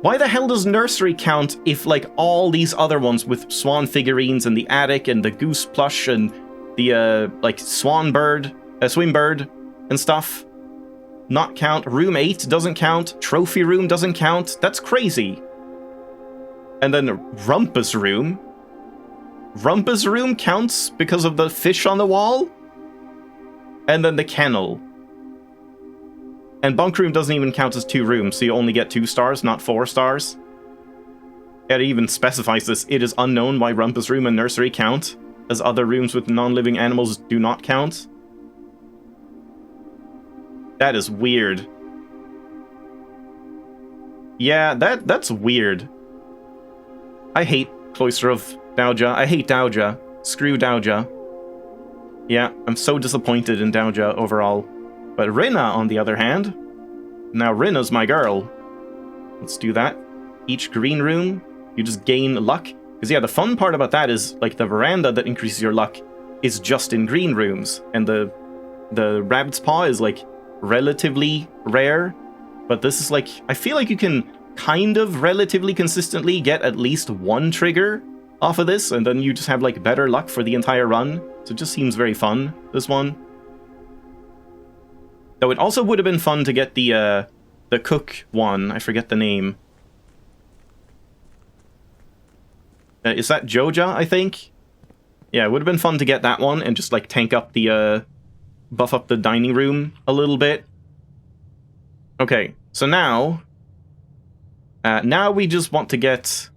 Why the hell does nursery count if, like, all these other ones with swan figurines and the attic and the goose plush and the, like, swan bird, swim bird and stuff not count? Room 8 doesn't count. Trophy room doesn't count. That's crazy. And then Rumpus room. Rumpus room counts because of the fish on the wall? And then the kennel. And bunk room doesn't even count as 2 rooms, so you only get 2 stars, not 4 stars. It even specifies this. It is unknown why Rumpus room and nursery count, as other rooms with non-living animals do not count. That is weird. Yeah, that's weird. I hate Cloister of Dauja. I hate Dauja. Screw Dauja. Yeah, I'm so disappointed in Dauja overall. But Rina, on the other hand... Now Rina's my girl. Let's do that. Each green room, you just gain luck. Because yeah, the fun part about that is, like, the veranda that increases your luck is just in green rooms. And the rabbit's paw is, like, relatively rare. But this is, like, I feel like you can kind of relatively consistently get at least 1 trigger off of this, and then you just have, like, better luck for the entire run. So it just seems very fun, this one. Though it also would have been fun to get the cook one. I forget the name. Is that Joja, I think? Yeah, it would have been fun to get that one and just, like, tank up the, buff up the dining room a little bit. Okay, so now... now we just want to get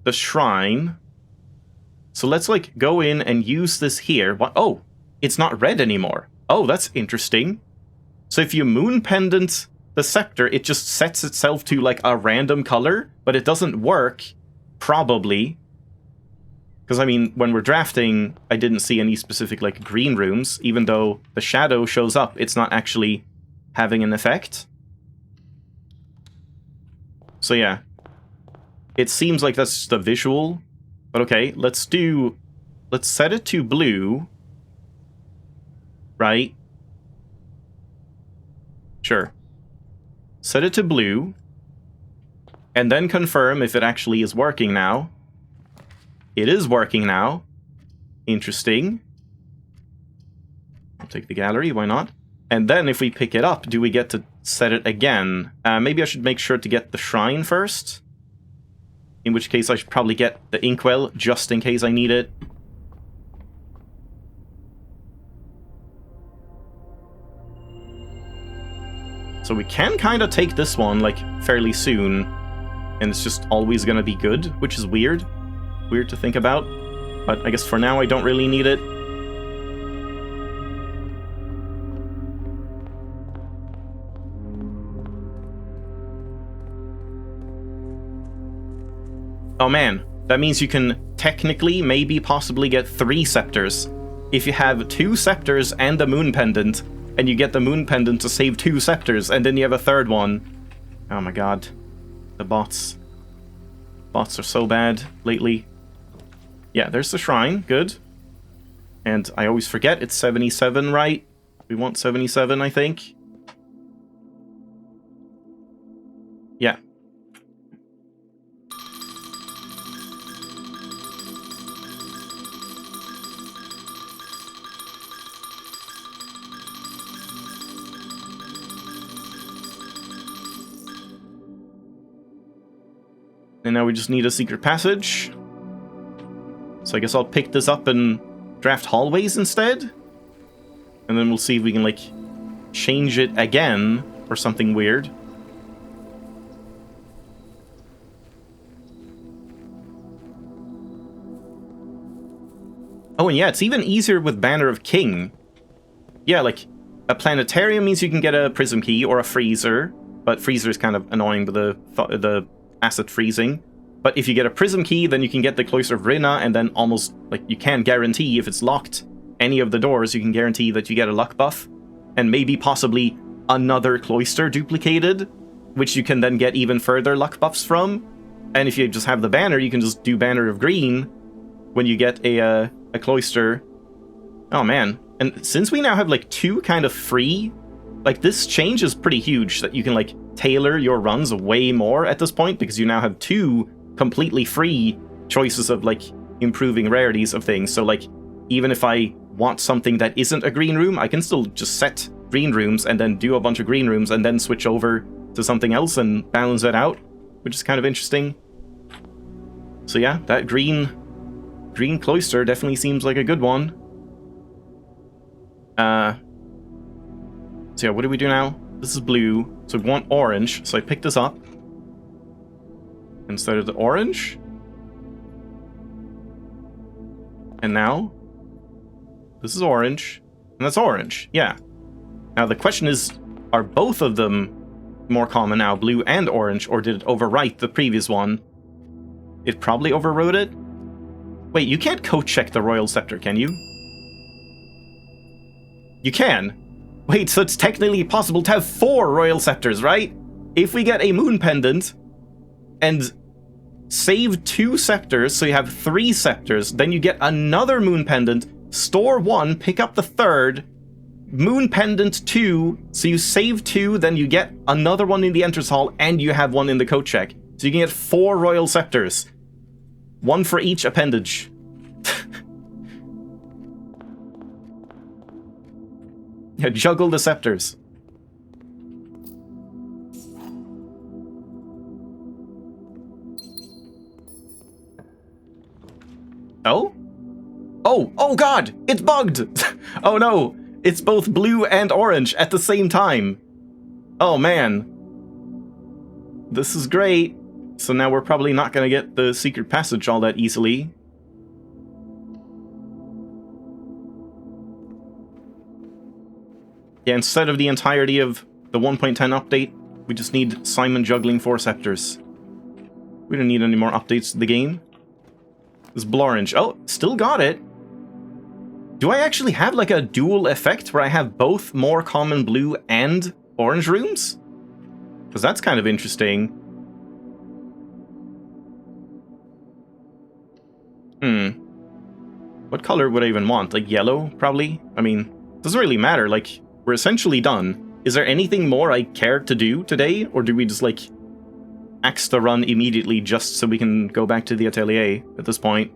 the shrine. So let's, like, go in and use this here. What? Oh, it's not red anymore. Oh, that's interesting. So if you moon pendant the scepter, it just sets itself to, like, a random color, but it doesn't work, probably. Because, I mean, when we're drafting, I didn't see any specific, like, green rooms. Even though the shadow shows up, it's not actually having an effect. So yeah. It seems like that's just a visual. But okay, let's set it to blue. Right? Sure. Set it to blue. and then confirm if it actually is working now. It is working now. Interesting. I'll take the gallery, why not? And then if we pick it up, do we get to set it again? Maybe I should make sure to get the shrine first. In which case I should probably get the inkwell, just in case I need it. So we can kind of take this one, like, fairly soon. And it's just always gonna be good, which is weird. Weird to think about. But I guess for now I don't really need it. Oh man, that means you can technically, maybe, possibly get 3 scepters. If you have 2 scepters and a moon pendant, and you get the moon pendant to save 2 scepters, and then you have a 3rd one. Oh my god. The bots. Bots are so bad lately. Yeah, there's the shrine. Good. And I always forget it's 77, right? We want 77, I think. Yeah. And now we just need a secret passage. So I guess I'll pick this up and draft hallways instead. And then we'll see if we can, like, change it again or something weird. Oh, and yeah, it's even easier with Banner of King. Yeah, like, a planetarium means you can get a prism key or a freezer. But freezer is kind of annoying with the asset freezing. But if you get a prism key, then you can get the Cloister of Rinna, and then almost, like, you can guarantee if it's locked any of the doors, you can guarantee that you get a luck buff. And maybe possibly another cloister duplicated, which you can then get even further luck buffs from. And if you just have the banner, you can just do Banner of Green when you get a cloister. Oh man. And since we now have, like, 2 kind of free, like, this change is pretty huge, that you can, like, tailor your runs way more at this point, because you now have 2 completely free choices of, like, improving rarities of things. So, like, even if I want something that isn't a green room, I can still just set green rooms and then do a bunch of green rooms and then switch over to something else and balance it out, which is kind of interesting. So yeah, that green cloister definitely seems like a good one. So yeah, what do we do now? This is blue, so we want orange, so I picked this up instead of the orange. And now, this is orange, and that's orange, yeah. Now the question is, are both of them more common now, blue and orange, or did it overwrite the previous one? It probably overrode it? Wait, you can't co-check the Royal Scepter, can you? You can. Wait, so it's technically possible to have 4 Royal Scepters, right? If we get a Moon Pendant and save 2 Scepters, so you have 3 Scepters, then you get another Moon Pendant, store 1, pick up the 3rd, Moon Pendant 2, so you save 2, then you get another one in the Entrance Hall, and you have one in the coat check. So you can get 4 Royal Scepters. 1 for each appendage. Yeah, juggle the scepters. Oh? Oh god! It's bugged! Oh no! It's both blue and orange at the same time. Oh man. This is great. So now we're probably not gonna get the secret passage all that easily. Yeah, instead of the entirety of the 1.10 update, we just need Simon juggling 4 scepters. We don't need any more updates to the game. This Blorange. Oh, still got it. Do I actually have, like, a dual effect where I have both more common blue and orange rooms? Because that's kind of interesting. What color would I even want? Like, yellow, probably? I mean, doesn't really matter, like... We're essentially done. Is there anything more I care to do today? Or do we just, like, axe the run immediately just so we can go back to the atelier at this point.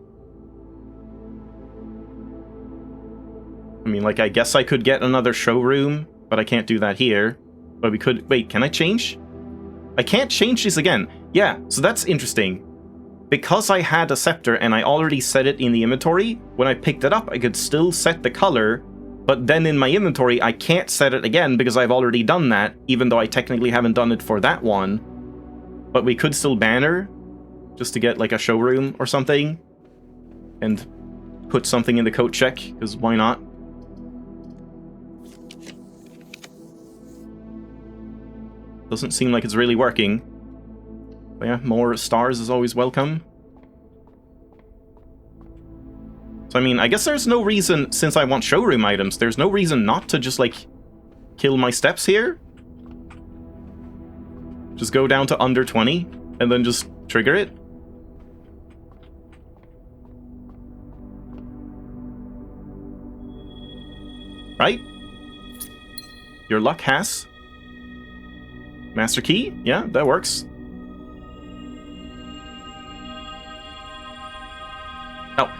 I mean, like, I guess I could get another showroom, but I can't do that here. But we could... Wait, can I change? I can't change this again. Yeah, so that's interesting. Because I had a scepter and I already set it in the inventory, when I picked it up, I could still set the color, but then in my inventory, I can't set it again because I've already done that, even though I technically haven't done it for that one. But we could still banner, just to get, like, a showroom or something, and put something in the coat check, because why not? Doesn't seem like it's really working. But yeah, more stars is always welcome. So I mean, I guess there's no reason, since I want showroom items, there's no reason not to just, like, kill my steps here. Just go down to under 20, and then just trigger it. Right? Your luck has... Master key? Yeah, that works. Oh,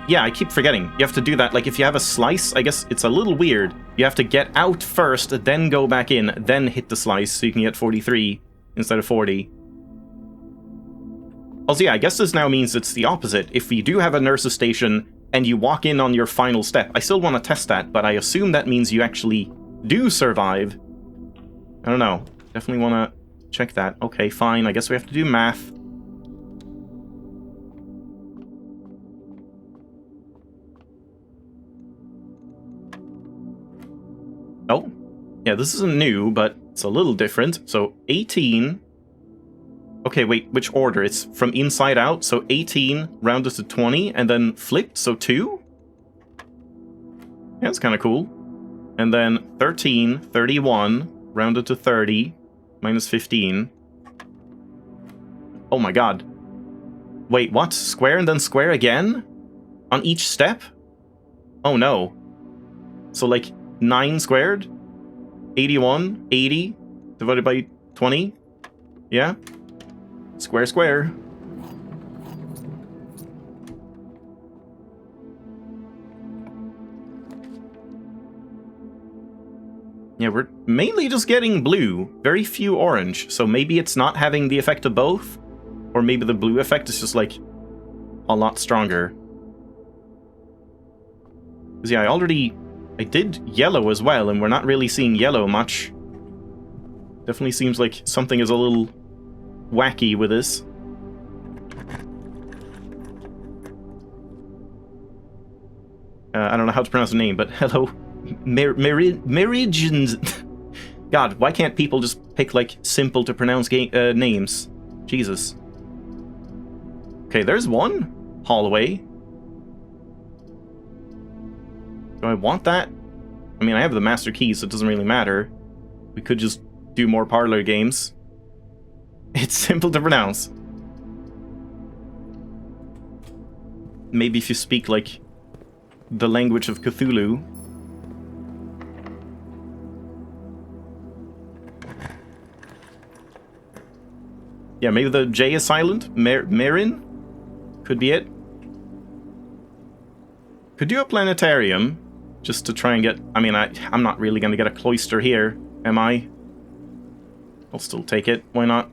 yeah, I keep forgetting. You have to do that. Like, if you have a slice, I guess it's a little weird. You have to get out first, then go back in, then hit the slice, so you can get 43 instead of 40. Also, yeah, I guess this now means it's the opposite. If you do have a nurse's station, and you walk in on your final step, I still want to test that, but I assume that means you actually do survive. I don't know. Definitely want to check that. Okay, fine. I guess we have to do math. Oh, yeah, this isn't new, but it's a little different. So 18. Okay, wait, which order? It's from inside out, so 18 rounded to 20, and then flipped, so 2? Yeah, that's kind of cool. And then 13, 31, rounded to 30, minus 15. Oh my god. Wait, what? Square and then square again? On each step? Oh no. So like 9 squared? 81, 80, divided by 20? Yeah? Square, square. Yeah, we're mainly just getting blue. Very few orange. So maybe it's not having the effect of both. Or maybe the blue effect is just, like, a lot stronger. Because, yeah, I did yellow as well, and we're not really seeing yellow much. Definitely seems like something is a little wacky with this. I don't know how to pronounce the name, but hello. Meridians. God, why can't people just pick, like, simple to pronounce names? Jesus. Okay, there's one hallway. Do I want that? I mean, I have the master key, so it doesn't really matter. We could just do more parlor games. It's simple to pronounce. Maybe if you speak, like, the language of Cthulhu. Yeah, maybe the J is silent. Marin? Could be it. Could do a planetarium, just to try and get... I mean, I'm not really going to get a cloister here, am I? I'll still take it. Why not?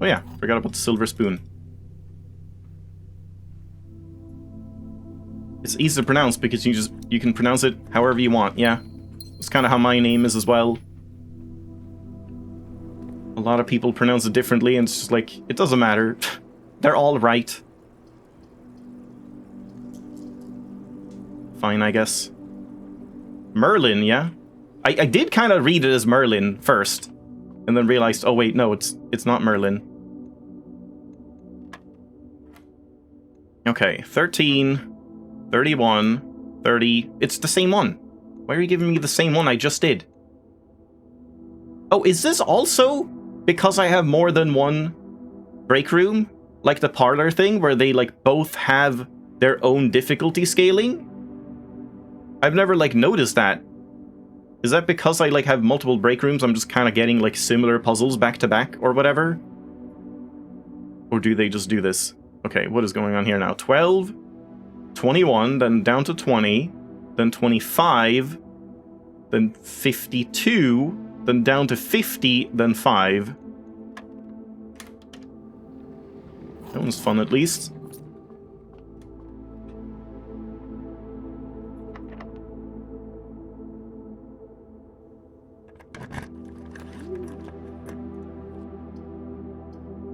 Oh yeah, forgot about the silver spoon. It's easy to pronounce because you can pronounce it however you want, yeah. It's kind of how my name is as well. A lot of people pronounce it differently, and it's just like, it doesn't matter. They're all right. Fine, I guess. Merlin, yeah? I did kind of read it as Merlin first, and then realized, oh wait, no, it's not Merlin. Okay, 13, 31, 30. It's the same one. Why are you giving me the same one I just did? Oh, is this also because I have more than one break room? Like the parlor thing, where they, like, both have their own difficulty scaling? I've never, like, noticed that. Is that because I, like, have multiple break rooms, I'm just kind of getting, like, similar puzzles back to back or whatever? Or do they just do this? Okay, what is going on here now? 12, 21, then down to 20, then 25, then 52, then down to 50, then 5. That one's fun, at least.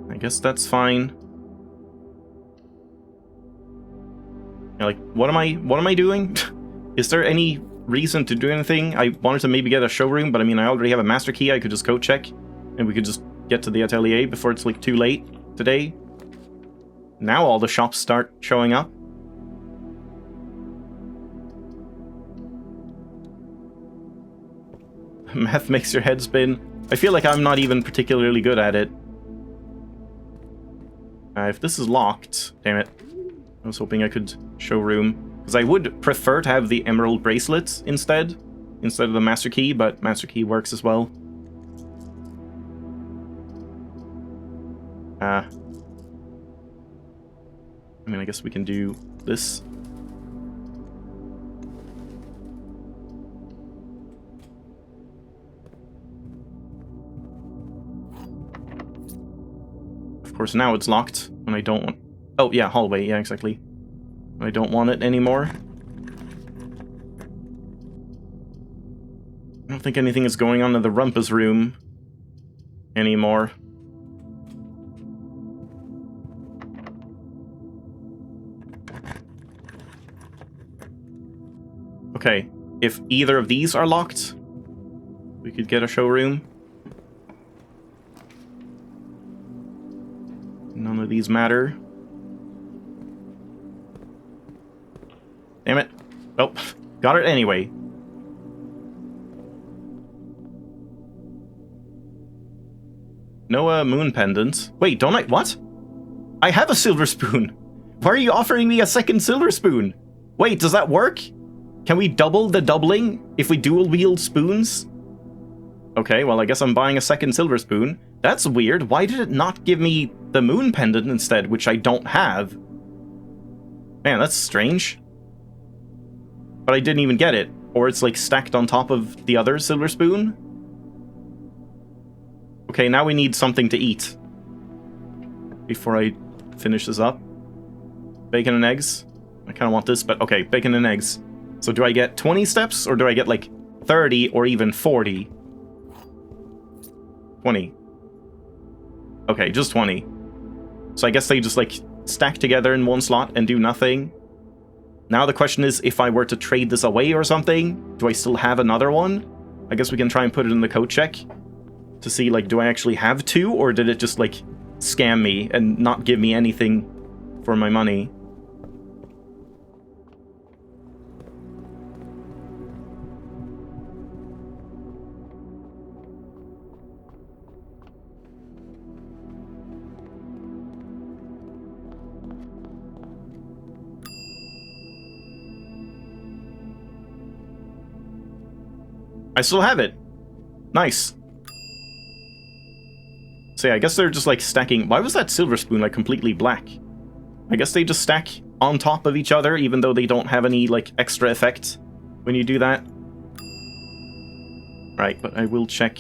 I guess that's fine. Yeah, like, what am I doing? Is there any reason to do anything? I wanted to maybe get a showroom, but I mean, I already have a master key. I could just code check, and we could just get to the atelier before it's, like, too late today. Now all the shops start showing up. Math makes your head spin. I feel like I'm not even particularly good at it. If this is locked... Damn it. I was hoping I could showroom. Because I would prefer to have the emerald bracelets instead of the master key, but master key works as well. I mean, I guess we can do this. Of course, now it's locked when I don't want... Oh, yeah, hallway, yeah, exactly. When I don't want it anymore. I don't think anything is going on in the rumpus room anymore. Okay, if either of these are locked, we could get a showroom. None of these matter. Damn it. Oh, got it anyway. No moon pendant. Wait, don't I? What? I have a silver spoon. Why are you offering me a second silver spoon? Wait, does that work? Can we double the doubling if we dual wield spoons? Okay, well, I guess I'm buying a second silver spoon. That's weird. Why did it not give me the moon pendant instead, which I don't have? Man, that's strange. But I didn't even get it. Or it's like stacked on top of the other silver spoon. Okay, now we need something to eat. Before I finish this up. Bacon and eggs. I kind of want this, but okay, bacon and eggs. So do I get 20 steps, or do I get like 30 or even 40? 20. Okay, just 20. So I guess they just like stack together in one slot and do nothing. Now the question is, if I were to trade this away or something, do I still have another one? I guess we can try and put it in the code check to see, like, do I actually have two, or did it just, like, scam me and not give me anything for my money? I still have it. Nice. So yeah, I guess they're just like stacking. Why was that silver spoon like completely black? I guess they just stack on top of each other even though they don't have any like extra effect when you do that. Right, but I will check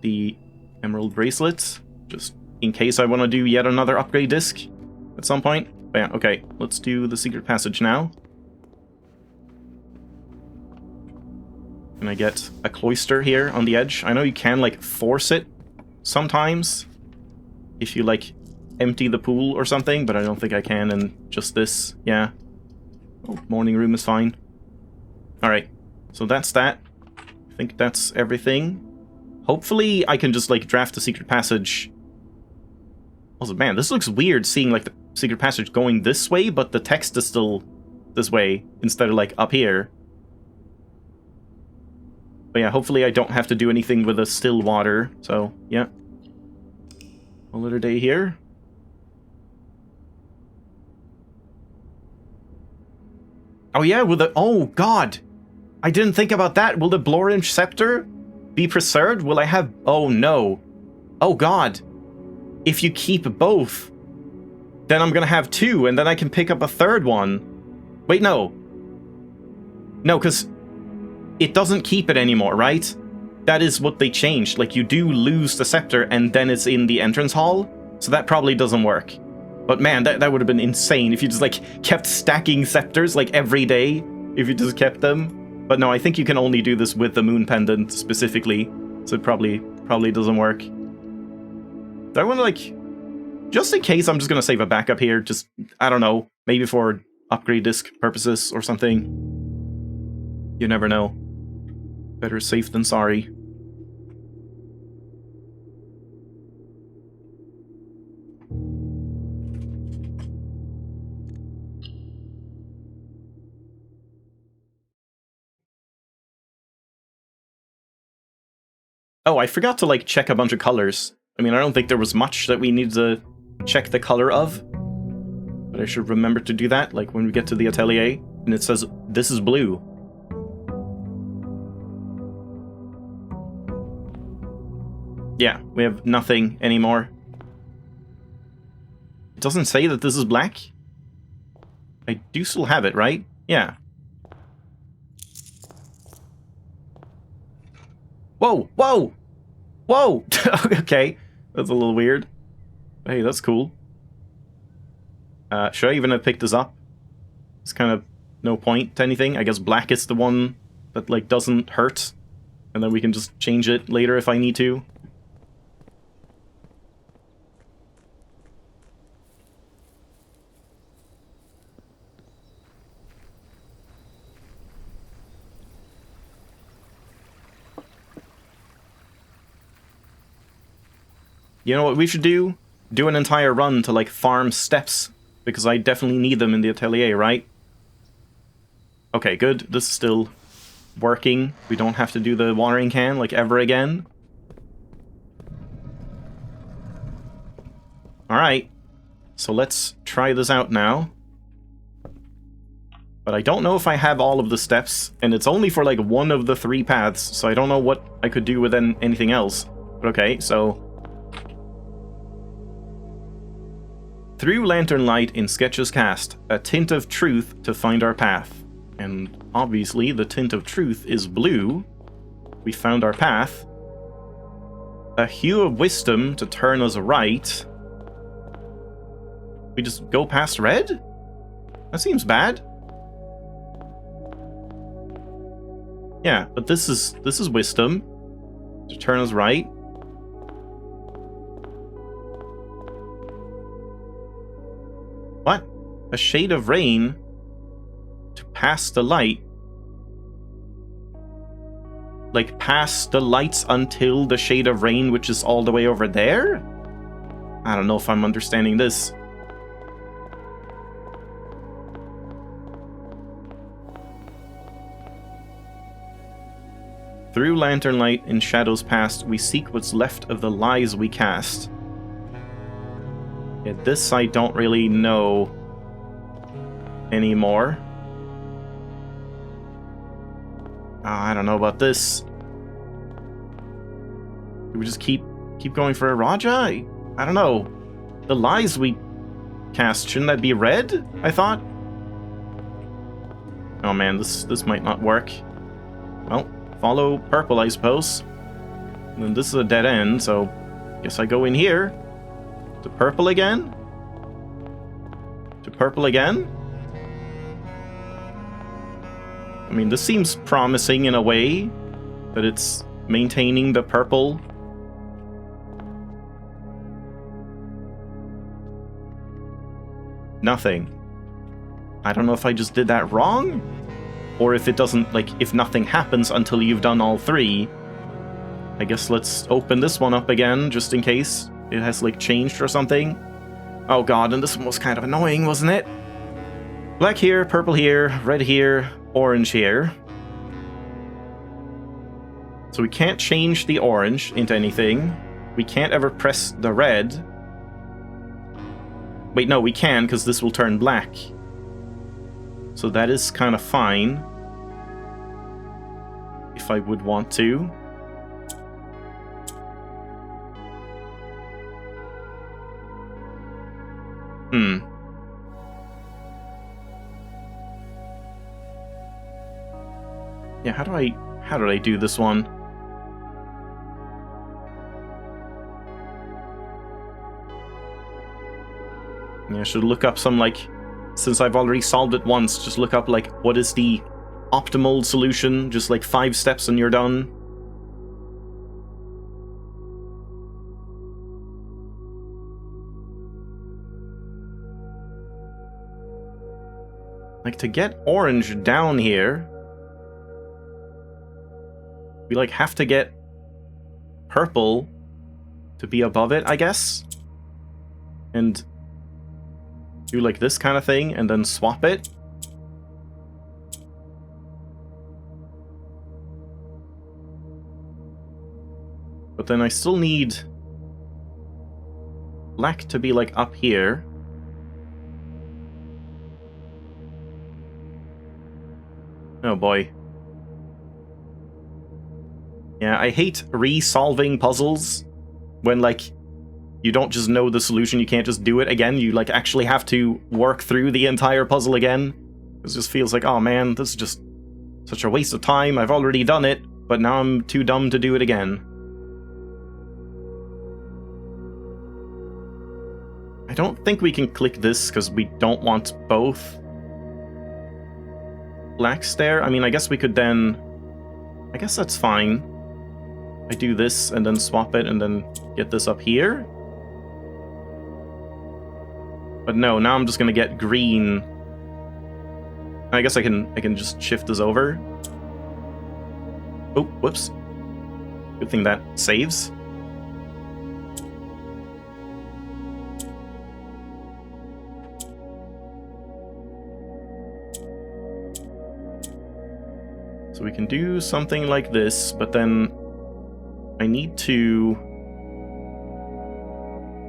the emerald bracelets just in case I want to do yet another upgrade disc at some point. But yeah, okay, let's do the secret passage now. Can I get a cloister here on the edge? I know you can, like, force it sometimes if you, like, empty the pool or something, but I don't think I can in just this. Yeah. Oh, morning room is fine. Alright, so that's that. I think that's everything. Hopefully I can just, like, draft the secret passage. Also, man, this looks weird seeing, like, the secret passage going this way, but the text is still this way instead of, like, up here. But yeah, hopefully I don't have to do anything with the still water, so, yeah. Call it a day here. Oh yeah, with the... Oh, God! I didn't think about that. Will the Blorange Scepter be preserved? Will I have... Oh, no. Oh, God. If you keep both, then I'm gonna have 2, and then I can pick up a 3rd one. Wait, no. No, because it doesn't keep it anymore, right? That is what they changed. Like, you do lose the scepter, and then it's in the entrance hall, so that probably doesn't work. But man, that would have been insane if you just, like, kept stacking scepters, like, every day, if you just kept them. But no, I think you can only do this with the Moon Pendant, specifically, so it probably doesn't work. Do I want to, like... Just in case, I'm just gonna save a backup here, just, I don't know, maybe for upgrade disc purposes or something. You never know. Better safe than sorry. Oh, I forgot to, like, check a bunch of colors. I mean, I don't think there was much that we needed to check the color of. But I should remember to do that, like, when we get to the atelier, and it says, this is blue. Yeah, we have nothing anymore. It doesn't say that this is black? I do still have it, right? Yeah. Whoa! Whoa! Whoa! Okay, that's a little weird. Hey, that's cool. Should I even have picked this up? It's kind of no point to anything. I guess black is the one that, like, doesn't hurt. And then we can just change it later if I need to. You know what we should do? Do an entire run to, like, farm steps. Because I definitely need them in the atelier, right? Okay, good. This is still working. We don't have to do the watering can, like, ever again. Alright. So let's try this out now. But I don't know if I have all of the steps. And it's only for, like, one of the 3 paths. So I don't know what I could do with anything else. But okay, so... Through lantern light in sketches cast, a tint of truth to find our path. And obviously the tint of truth is blue. We found our path. A hue of wisdom to turn us right. We just go past red? That seems bad. Yeah, but this is wisdom to turn us right. What? A shade of rain to pass the light? Like, pass the lights until the shade of rain, which is all the way over there? I don't know if I'm understanding this. Through lantern light in shadows past, we seek what's left of the lies we cast. Yeah, this I don't really know anymore. I don't know about this. Do we just keep going for a Raja? I don't know. The lies we cast, shouldn't that be red? I thought. Oh man, this might not work. Well, follow purple, I suppose. And then this is a dead end, so guess I go in here. To purple again? To purple again? I mean, this seems promising in a way, that it's maintaining the purple. Nothing. I don't know if I just did that wrong, or if it doesn't, like, if nothing happens until you've done all 3. I guess let's open this one up again, just in case it has, like, changed or something. Oh god, and this one was kind of annoying, wasn't it? Black here, purple here, red here, orange here. So we can't change the orange into anything. We can't ever press the red. Wait, no, we can, because this will turn black. So that is kind of fine. if I would want to. Yeah, how do I do this one? Yeah, I should look up some, like, since I've already solved it once, just look up, like, what is the optimal solution? Just, like, 5 steps and you're done. Like, to get orange down here, we, like, have to get purple to be above it, I guess? And do, like, this kind of thing, and then swap it? But then I still need black to be, like, up here. Oh boy. Yeah, I hate re-solving puzzles when, like, you don't just know the solution, you can't just do it again, you, like, actually have to work through the entire puzzle again. It just feels like, oh man, this is just such a waste of time, I've already done it, but now I'm too dumb to do it again. I don't think we can click this, because we don't want both blacks there. I mean, I guess we could then... I guess that's fine. I do this, and then swap it, and then get this up here. But no, now I'm just gonna get green. I guess I can just shift this over. Oh, whoops. Good thing that saves. So we can do something like this, but then I need to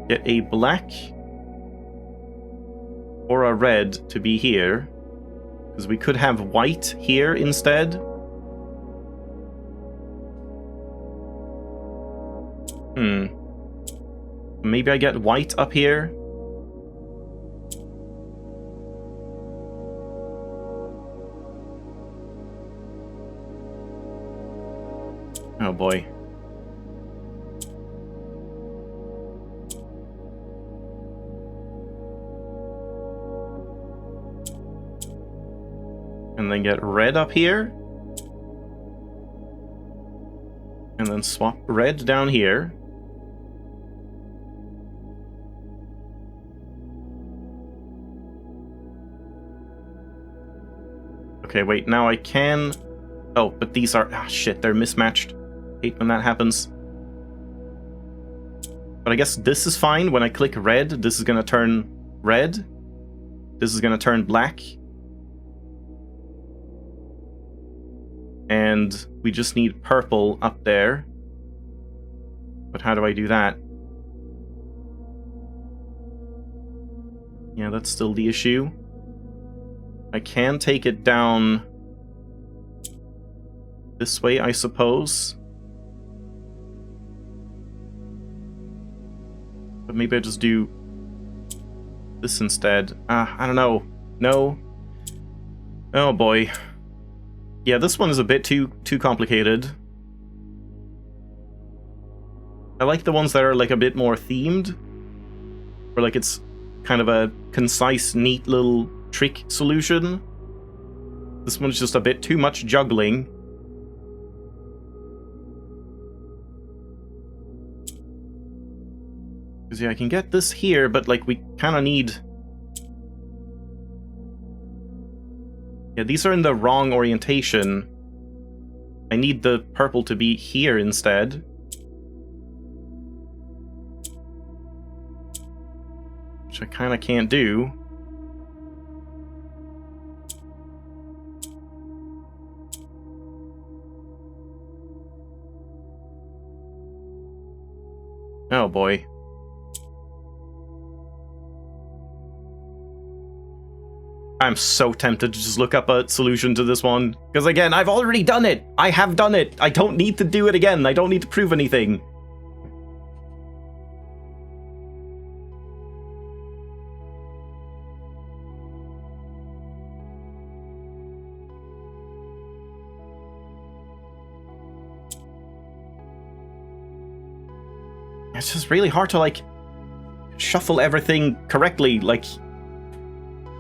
get a black or a red to be here, because we could have white here instead. Maybe I get white up here. Oh boy. And then get red up here. And then swap red down here. Okay, wait, now I can... Oh, but these are... Ah, shit, they're mismatched. Hate when that happens. But I guess this is fine. When I click red, this is gonna turn red. This is gonna turn black. And we just need purple up there. But how do I do that? Yeah, that's still the issue. I can take it down this way, I suppose. But maybe I just do this instead. I don't know. No. Oh boy. Yeah, this one is a bit too complicated. I like the ones that are like a bit more themed, where like it's kind of a concise, neat little trick solution. This one's just a bit too much juggling. Because yeah, I can get this here, but like we kind of need... Yeah, these are in the wrong orientation. I need the purple to be here instead. Which I kind of can't do. Oh boy. I'm so tempted to just look up a solution to this one. Because again, I've already done it! I have done it! I don't need to do it again. I don't need to prove anything. It's just really hard to, like, shuffle everything correctly. Like,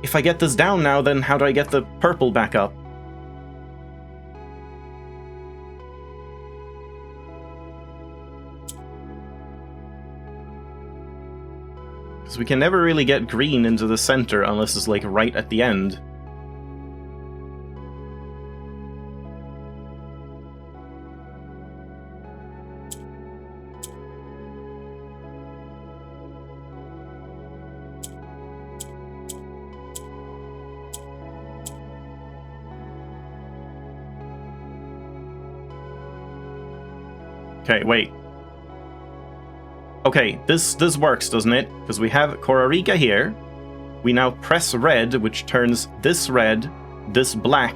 if I get this down now, then how do I get the purple back up? Because we can never really get green into the center unless it's, like, right at the end. Okay, wait. Okay, this works, doesn't it? Because we have Korarika here. We now press red, which turns this red, this black,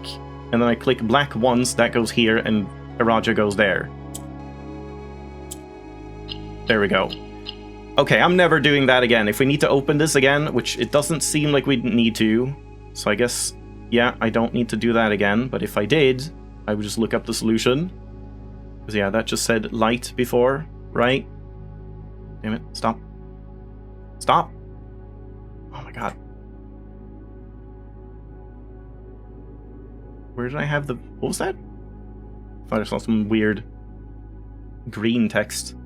and then I click black once, that goes here, and Iraja goes there. There we go. Okay, I'm never doing that again. If we need to open this again, which it doesn't seem like we need to, so I guess, yeah, I don't need to do that again, but if I did, I would just look up the solution. Because, yeah, that just said light before, right? Damn it, stop. Stop! Oh my god. Where did I have the... What was that? I thought I saw some weird green text.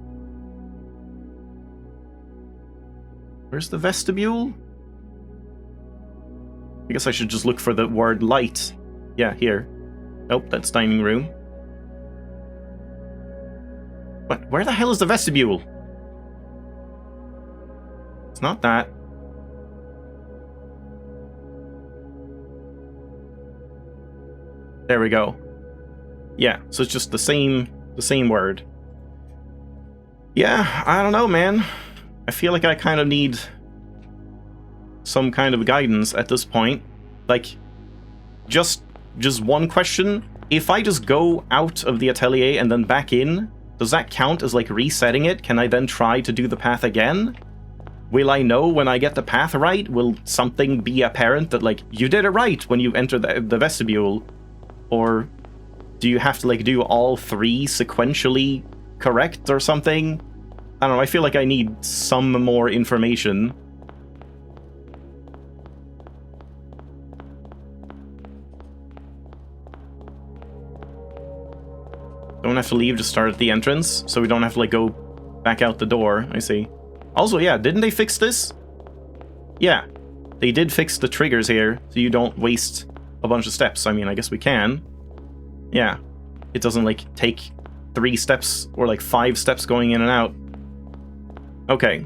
Where's the vestibule? I guess I should just look for the word light. Yeah, here. Nope, that's dining room. What? Where the hell is the vestibule? It's not that. There we go. Yeah, so it's just the same word. Yeah, I don't know, man. I feel like I kind of need some kind of guidance at this point. Like, just one question. If I just go out of the atelier and then back in, does that count as, like, resetting it? Can I then try to do the path again? Will I know when I get the path right? Will something be apparent that, like, you did it right when you enter the vestibule? Or do you have to, like, do all three sequentially correct or something? I don't know, I feel like I need some more information. Don't have to leave to start at the entrance, so we don't have to, like, go back out the door. I see. Also, yeah, didn't they fix this? Yeah, they did fix the triggers here, so you don't waste a bunch of steps. I mean, I guess we can. Yeah, it doesn't, like, take 3 steps or, like, 5 steps going in and out. Okay.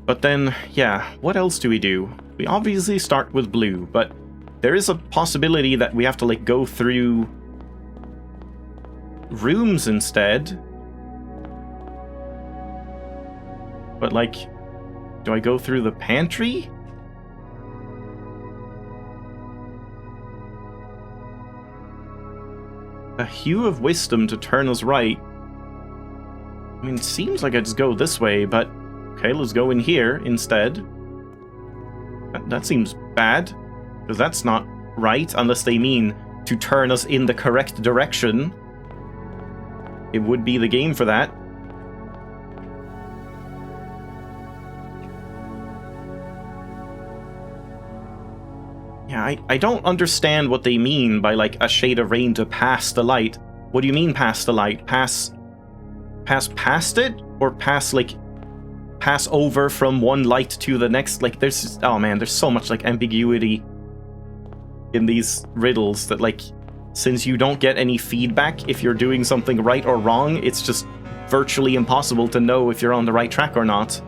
But then, yeah, what else do? We obviously start with blue, but there is a possibility that we have to, like, go through rooms instead. But, like, do I go through the pantry? A hue of wisdom to turn us right. I mean, it seems like I just go this way, but... Okay, let's go in here instead. That seems bad. Because that's not right, unless they mean to turn us in the correct direction. It would be the game for that. Yeah, I don't understand what they mean by, like, a shade of rain to pass the light. What do you mean pass the light? Pass past it? Or pass over from one light to the next? Like, there's just, oh man, there's so much, like, ambiguity in these riddles that, like, since you don't get any feedback if you're doing something right or wrong, it's just virtually impossible to know if you're on the right track or not.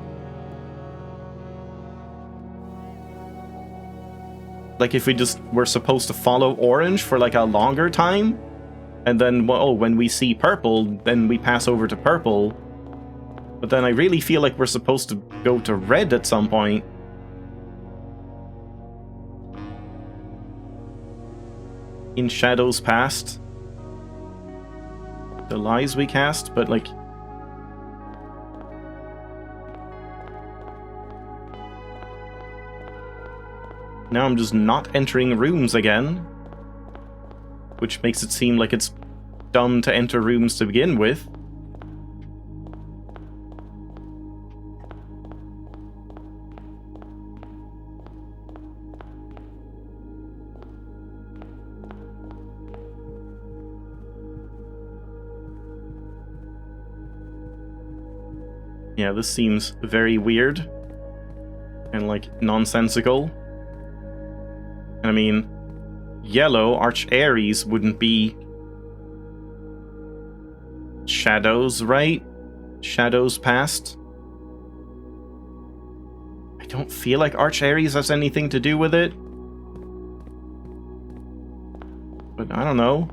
Like, if we just were supposed to follow orange for, like, a longer time, and then, well, oh, when we see purple, then we pass over to purple. But then I really feel like we're supposed to go to red at some point. in shadows past the lies we cast, but like... Now I'm just not entering rooms again, which makes it seem like it's dumb to enter rooms to begin with. Yeah, this seems very weird and like nonsensical. I mean, yellow Arch Ares wouldn't be shadows, right? Shadows past. I don't feel like Arch Ares has anything to do with it. But I don't know.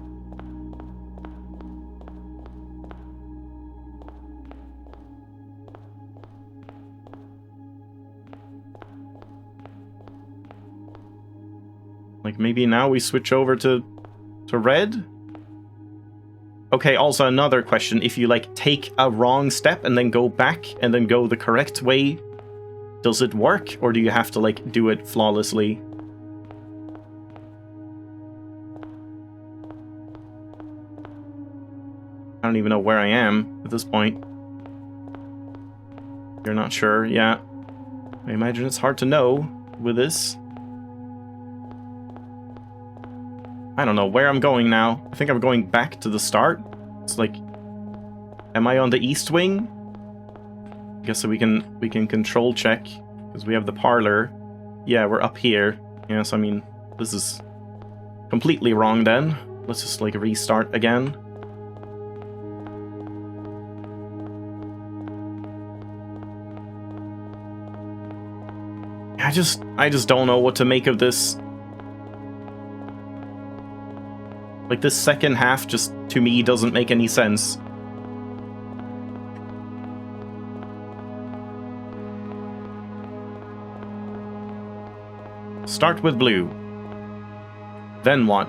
Like, maybe now we switch over to red? Okay, also another question. If you, like, take a wrong step and then go back and then go the correct way, does it work? Or do you have to, like, do it flawlessly? I don't even know where I am at this point. You're not sure? Yeah. I imagine it's hard to know with this. I don't know where I'm going now. I think I'm going back to the start. It's like, am I on the east wing? I guess so we can control check because we have the parlor. Yeah, we're up here. Yes, I mean, this is completely wrong then. Let's just like restart again. I just don't know what to make of this. Like, this second half just, to me, doesn't make any sense. Start with blue. Then what?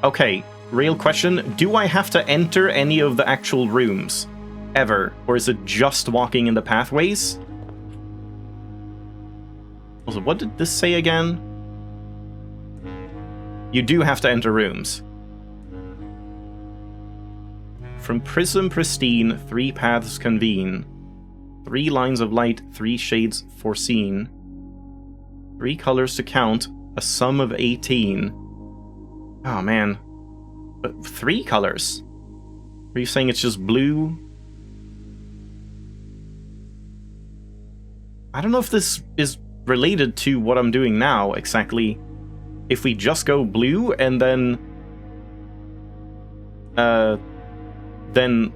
Okay, real question. Do I have to enter any of the actual rooms? Ever? Or is it just walking in the pathways? Also, what did this say again? You do have to enter rooms. From prism pristine, 3 paths convene. 3 lines of light, 3 shades foreseen. 3 colors to count, a sum of 18. Oh man. But 3 colors? Are you saying it's just blue? I don't know if this is related to what I'm doing now, exactly. If we just go blue and then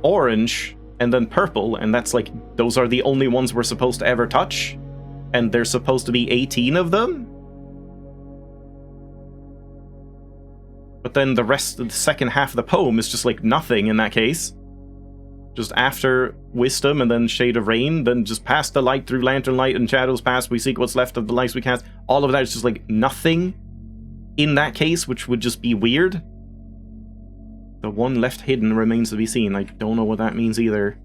orange, and then purple, and that's like, those are the only ones we're supposed to ever touch, and there's supposed to be 18 of them? But then the rest of the second half of the poem is just like nothing in that case. Just after wisdom and then shade of rain, then just past the light through lantern light and shadows past, we seek what's left of the lights we cast. All of that is just like nothing in that case, which would just be weird. The one left hidden remains to be seen. I don't know what that means either.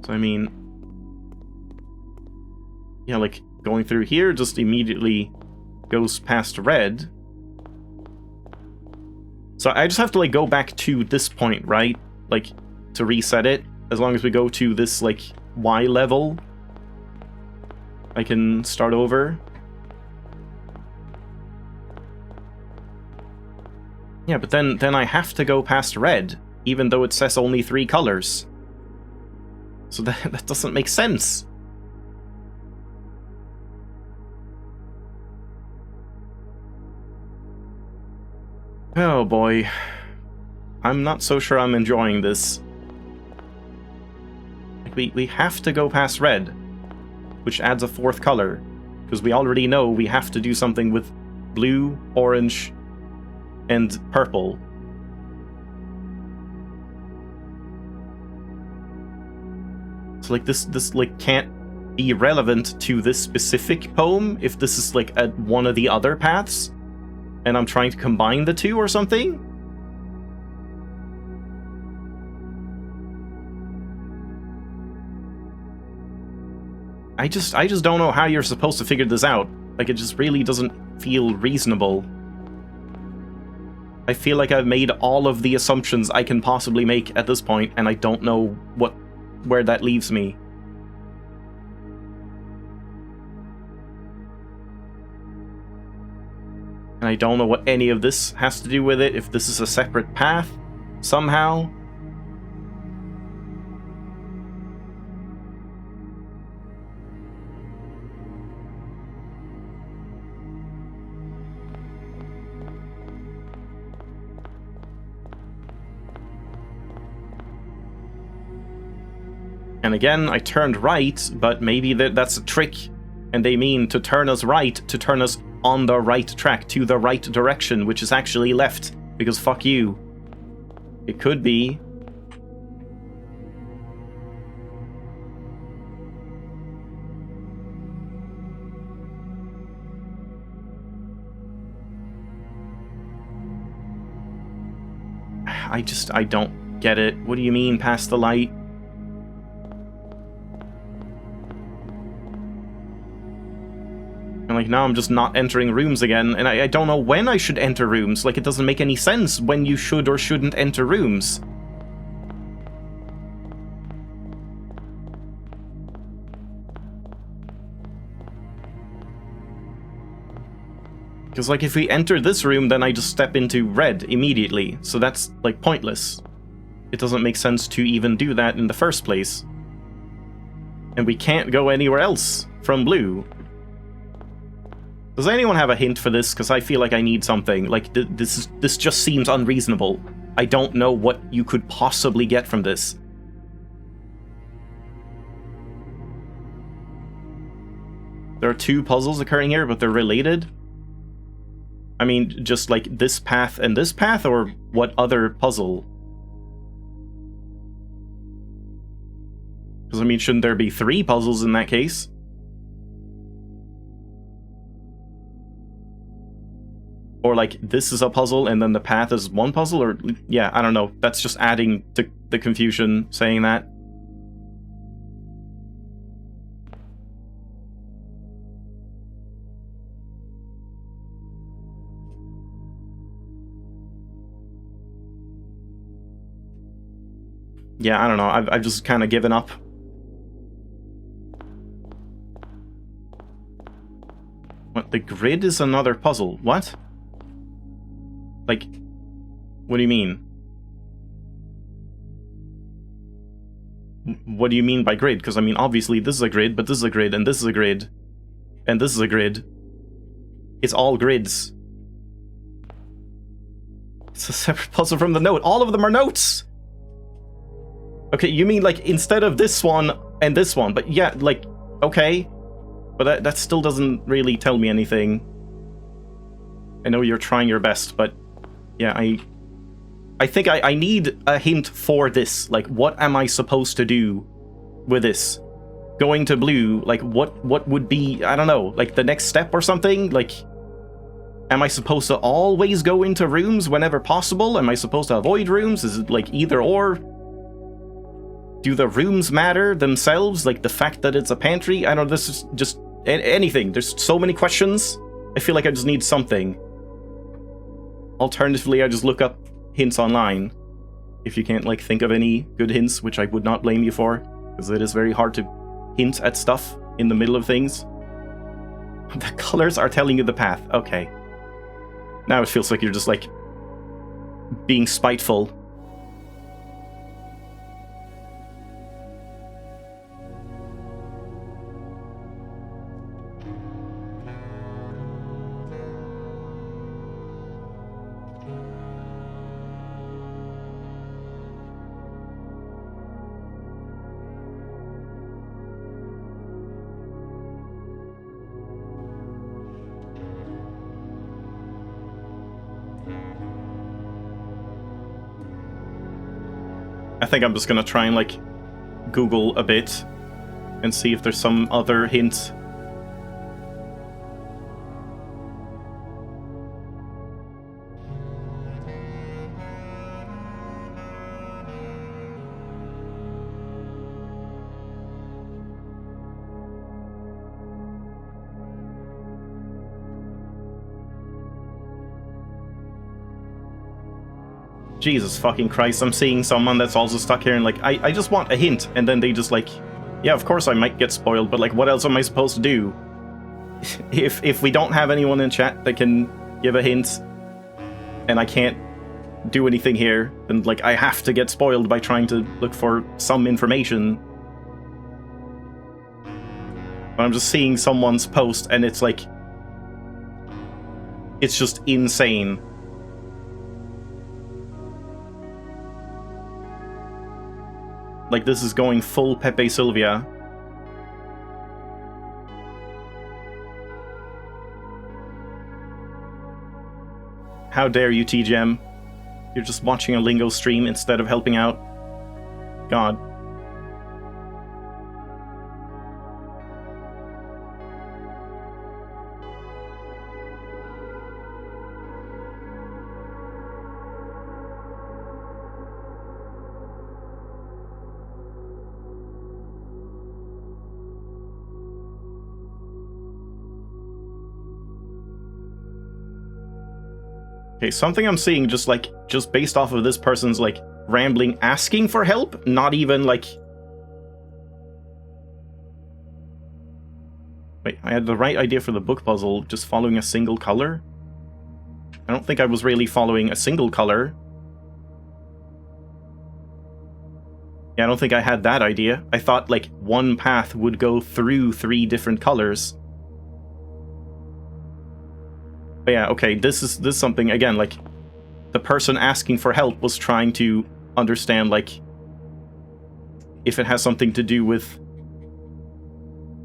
So, I mean... yeah, like, going through here just immediately goes past red. So I just have to, like, go back to this point, right? Like, to reset it. As long as we go to this, like, Y level, I can start over. Yeah, but then I have to go past red, even though it says only 3 colors. So that doesn't make sense. Oh boy. I'm not so sure I'm enjoying this. Like, we have to go past red, which adds a 4th color, because we already know we have to do something with blue, orange, and purple. So like this like can't be relevant to this specific poem if this is like one of the other paths. and I'm trying to combine the two or something? I just don't know how you're supposed to figure this out. Like, it just really doesn't feel reasonable. I feel like I've made all of the assumptions I can possibly make at this point, and I don't know where that leaves me. And I don't know what any of this has to do with it, if this is a separate path, somehow. And again, I turned right, but maybe that's a trick, and they mean to turn us right, to turn us on the right track, to the right direction, which is actually left, because fuck you. It could be. I don't get it. What do you mean, past the light? And like, now I'm just not entering rooms again, and I don't know when I should enter rooms. Like, it doesn't make any sense when you should or shouldn't enter rooms. Because, like, if we enter this room, then I just step into red immediately, so that's, like, pointless. It doesn't make sense to even do that in the first place. And we can't go anywhere else from blue. Does anyone have a hint for this? Because I feel like I need something. Like, this just seems unreasonable. I don't know what you could possibly get from this. There are two puzzles occurring here, but they're related? I mean, just like this path and this path, or what other puzzle? Because, I mean, shouldn't there be 3 puzzles in that case? Or, like, this is a puzzle and then the path is one puzzle? Or, yeah, I don't know. That's just adding to the confusion, saying that. Yeah, I don't know. I've just kind of given up. What? The grid is another puzzle. What? Like, what do you mean? What do you mean by grid? Because, I mean, obviously this is a grid, but this is a grid, and this is a grid, and this is a grid. It's all grids. It's a separate puzzle from the note. All of them are notes! Okay, you mean, like, instead of this one and this one, but yeah, like, okay. But that still doesn't really tell me anything. I know you're trying your best, but yeah, I think I need a hint for this. Like, what am I supposed to do with this? Going to blue, like, what would be, I don't know, like, the next step or something? Like, am I supposed to always go into rooms whenever possible? Am I supposed to avoid rooms? Is it, like, either or? Do the rooms matter themselves? Like, the fact that it's a pantry? I don't know, this is just anything. There's so many questions. I feel like I just need something. Alternatively, I just look up hints online. If you can't, like, think of any good hints, which I would not blame you for, because it is very hard to hint at stuff in the middle of things. The colors are telling you the path. Okay. Now it feels like you're just, like, being spiteful. I think I'm just gonna try and, like, Google a bit and see if there's some other hint. Jesus fucking Christ, I'm seeing someone that's also stuck here and like, I just want a hint, and then they just like, yeah, of course I might get spoiled, but like, what else am I supposed to do? If we don't have anyone in chat that can give a hint, and I can't do anything here, then like, I have to get spoiled by trying to look for some information. But I'm just seeing someone's post, and it's like, it's just insane. Like, this is going full Pepe Sylvia. How dare you, TGM? You're just watching a Lingo stream instead of helping out. God. Okay, something I'm seeing just based off of this person's like rambling asking for help, not even like... Wait, I had the right idea for the book puzzle, just following a single color? I don't think I was really following a single color. Yeah, I don't think I had that idea. I thought like one path would go through 3 different colors. But yeah, okay, this is something, again, like, the person asking for help was trying to understand, like, if it has something to do with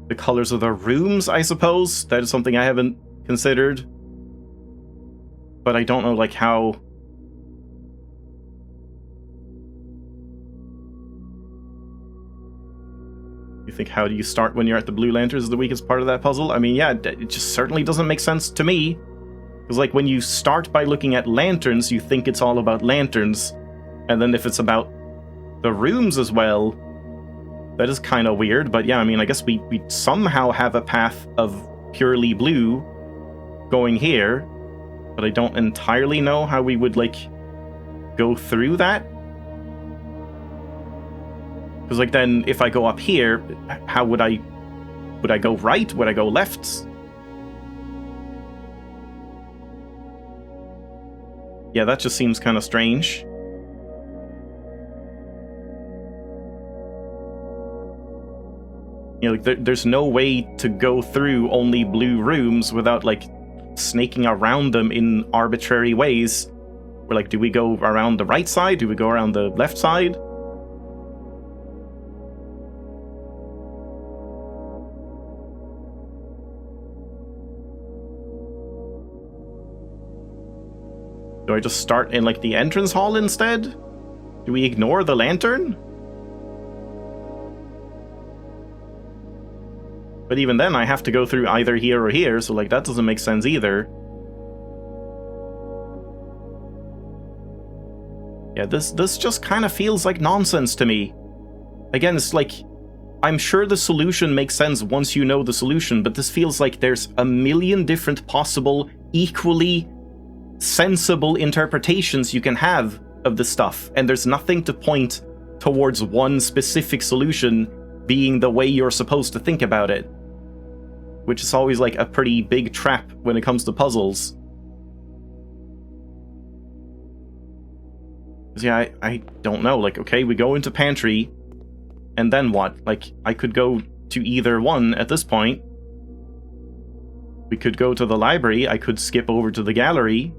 the colors of the rooms, I suppose. That is something I haven't considered. But I don't know, like, how... You think, how do you start when you're at the Blue Lanterns is the weakest part of that puzzle? I mean, yeah, it just certainly doesn't make sense to me. Because, like, when you start by looking at lanterns, you think it's all about lanterns. And then if it's about the rooms as well, that is kind of weird. But yeah, I mean, I guess we somehow have a path of purely blue going here. But I don't entirely know how we would, like, go through that. Because, like, then if I go up here, how would I... Would I go right? Would I go left? Yeah, that just seems kind of strange. You know, like, there's no way to go through only blue rooms without, like, snaking around them in arbitrary ways. We're like, do we go around the right side? Do we go around the left side? Do I just start in, like, the entrance hall instead? Do we ignore the lantern? But even then, I have to go through either here or here, so, like, that doesn't make sense either. Yeah, this just kind of feels like nonsense to me. Again, it's like, I'm sure the solution makes sense once you know the solution, but this feels like there's a million different possible, equally sensible interpretations you can have of the stuff, and there's nothing to point towards one specific solution being the way you're supposed to think about it. Which is always like a pretty big trap when it comes to puzzles. Yeah, I don't know, like, okay, we go into pantry, and then what? Like, I could go to either one at this point. We could go to the library, I could skip over to the gallery.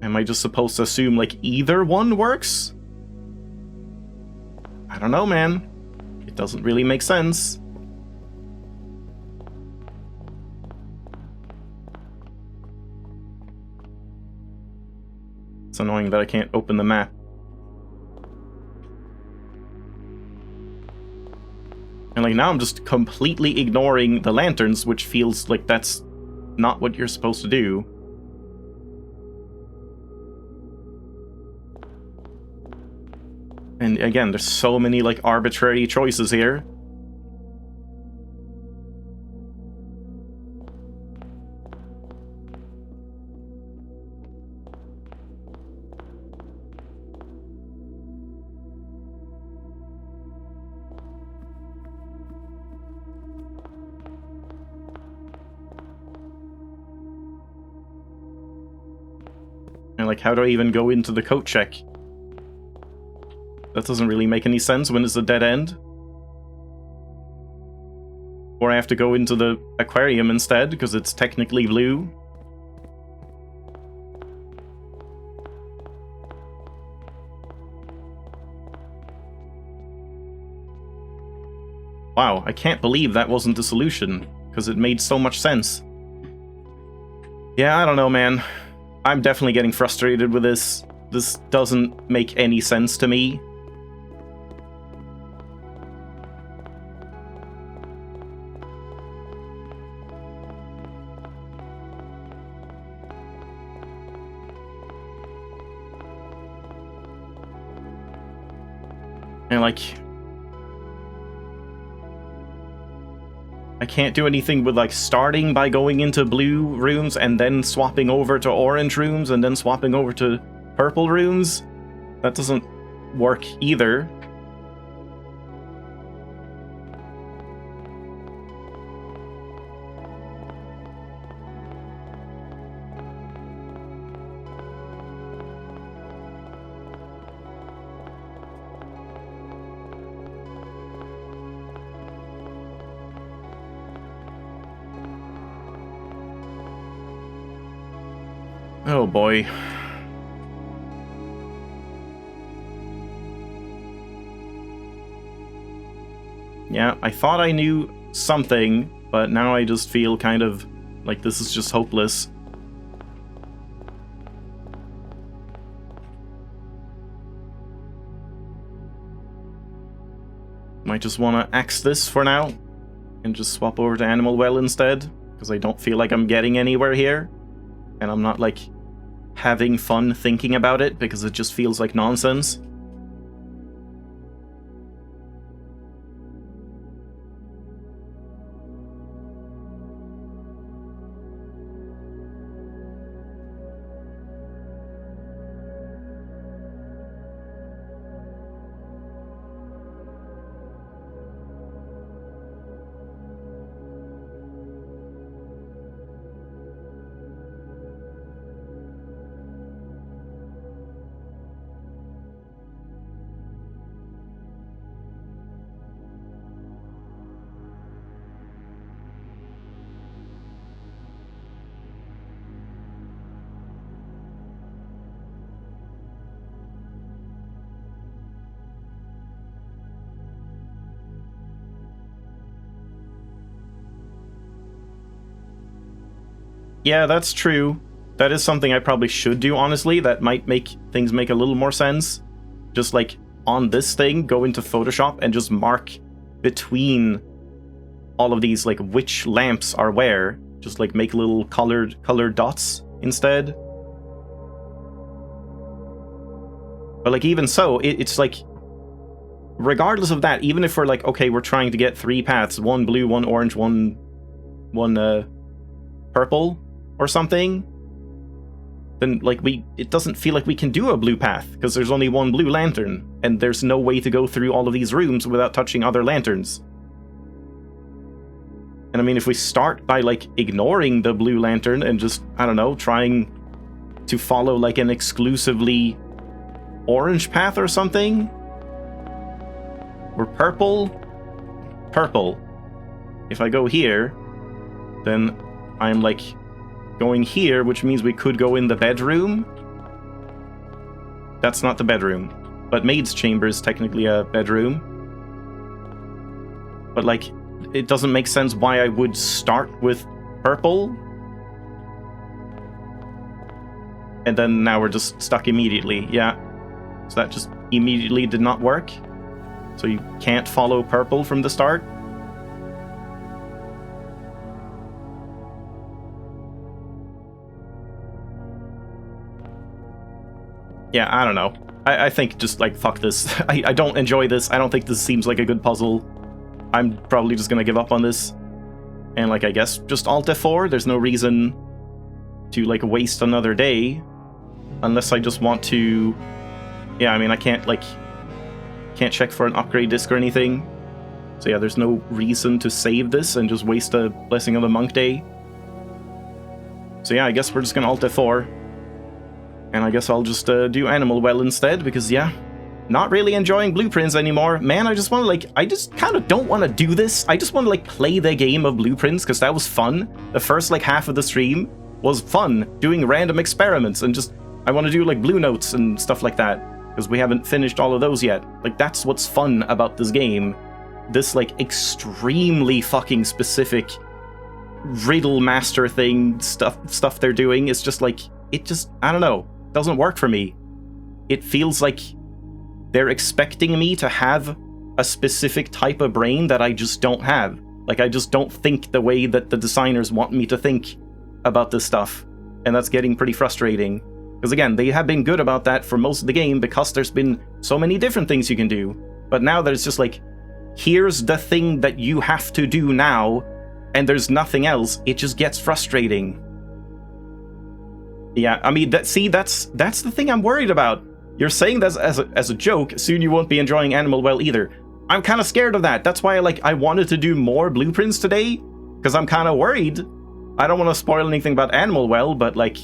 Am I just supposed to assume, like, either one works? I don't know, man. It doesn't really make sense. It's annoying that I can't open the map. And, like, now I'm just completely ignoring the lanterns, which feels like that's not what you're supposed to do. And again, there's so many, like, arbitrary choices here. And like, how do I even go into the coat check? That doesn't really make any sense when it's a dead end. Or I have to go into the aquarium instead, because it's technically blue. Wow, I can't believe that wasn't the solution, because it made so much sense. Yeah, I don't know, man. I'm definitely getting frustrated with this. This doesn't make any sense to me. And like, I can't do anything with like starting by going into blue rooms and then swapping over to orange rooms and then swapping over to purple rooms. That doesn't work either. Oh boy. Yeah, I thought I knew something, but now I just feel kind of like this is just hopeless. Might just want to axe this for now and just swap over to Animal Well instead, because I don't feel like I'm getting anywhere here. And I'm not, like, having fun thinking about it, because it just feels like nonsense. Yeah, that's true. That is something I probably should do, honestly. That might make things make a little more sense. Just like on this thing, go into Photoshop and just mark between all of these, like which lamps are where. Just like make little colored dots instead. But like even so, it's like, regardless of that, even if we're like, okay, we're trying to get 3 paths, 1 blue, 1 orange, one purple or something, then like it doesn't feel like we can do a blue path, because there's only 1 blue lantern, and there's no way to go through all of these rooms without touching other lanterns. And I mean, if we start by like ignoring the blue lantern and just, I don't know, trying to follow like an exclusively orange path or something, or purple. If I go here, then I'm like going here, which means we could go in the bedroom. That's not the bedroom, but maid's chamber is technically a bedroom. But like, it doesn't make sense why I would start with purple. And then now we're just stuck immediately, yeah. So that just immediately did not work. So you can't follow purple from the start. Yeah, I don't know. I think just, like, fuck this. I don't enjoy this. I don't think this seems like a good puzzle. I'm probably just gonna give up on this. And, like, I guess just Alt F4. There's no reason to, like, waste another day. Unless I just want to... Yeah, I mean, I can't, like... Can't check for an upgrade disc or anything. So yeah, there's no reason to save this and just waste a Blessing of the Monk day. So yeah, I guess we're just gonna Alt F4. And I guess I'll just do Animal Well instead, because yeah, not really enjoying Blueprints anymore. Man, I just want to like, I just kind of don't want to do this. I just want to like play the game of Blueprints, because that was fun. The first like half of the stream was fun, doing random experiments, and just, I want to do like Blue Notes and stuff like that, because we haven't finished all of those yet. Like, that's what's fun about this game. This like extremely fucking specific riddle master thing stuff they're doing is just like, it just, I don't know, doesn't work for me. It feels like they're expecting me to have a specific type of brain that I just don't have. Like, I just don't think the way that the designers want me to think about this stuff, and that's getting pretty frustrating. Because again, they have been good about that for most of the game because there's been so many different things you can do. But now there's just like, here's the thing that you have to do now, and there's nothing else. It just gets frustrating. Yeah, I mean, that's the thing I'm worried about. You're saying that as a joke, soon you won't be enjoying Animal Well either. I'm kind of scared of that. That's why I wanted to do more Blueprints today, because I'm kind of worried. I don't want to spoil anything about Animal Well, but like,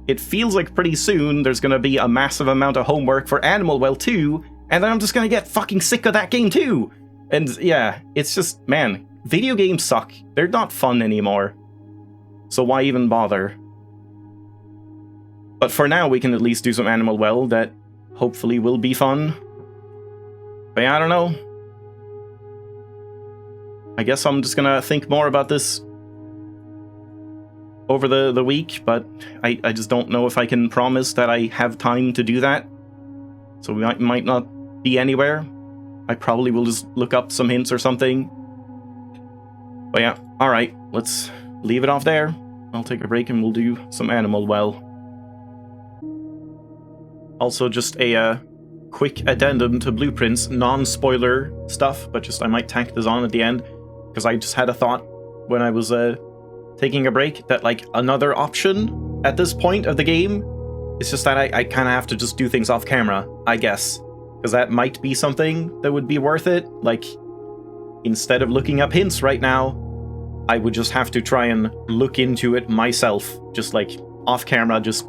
it feels like pretty soon there's going to be a massive amount of homework for Animal Well 2, and then I'm just going to get fucking sick of that game too. And yeah, it's just, man, video games suck. They're not fun anymore. So why even bother? But for now, we can at least do some Animal Well that hopefully will be fun. But yeah, I don't know. I guess I'm just gonna think more about this over the week, but I just don't know if I can promise that I have time to do that. So we might not be anywhere. I probably will just look up some hints or something. But yeah, alright, let's leave it off there. I'll take a break and we'll do some Animal Well. Also, just a quick addendum to Blueprints, non-spoiler stuff, but just I might tack this on at the end, because I just had a thought when I was taking a break that like another option at this point of the game is just that I kind of have to just do things off camera, I guess, because that might be something that would be worth it. Like, instead of looking up hints right now, I would just have to try and look into it myself, just like off camera, just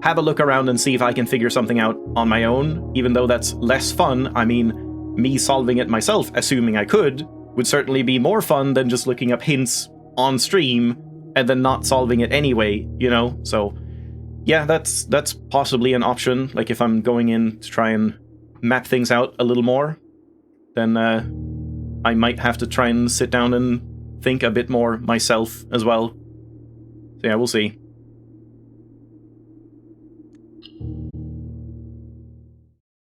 have a look around and see if I can figure something out on my own, even though that's less fun. I mean, me solving it myself, assuming I could, would certainly be more fun than just looking up hints on stream and then not solving it anyway, you know? So yeah, that's possibly an option. Like, if I'm going in to try and map things out a little more, then I might have to try and sit down and think a bit more myself as well. So yeah, we'll see.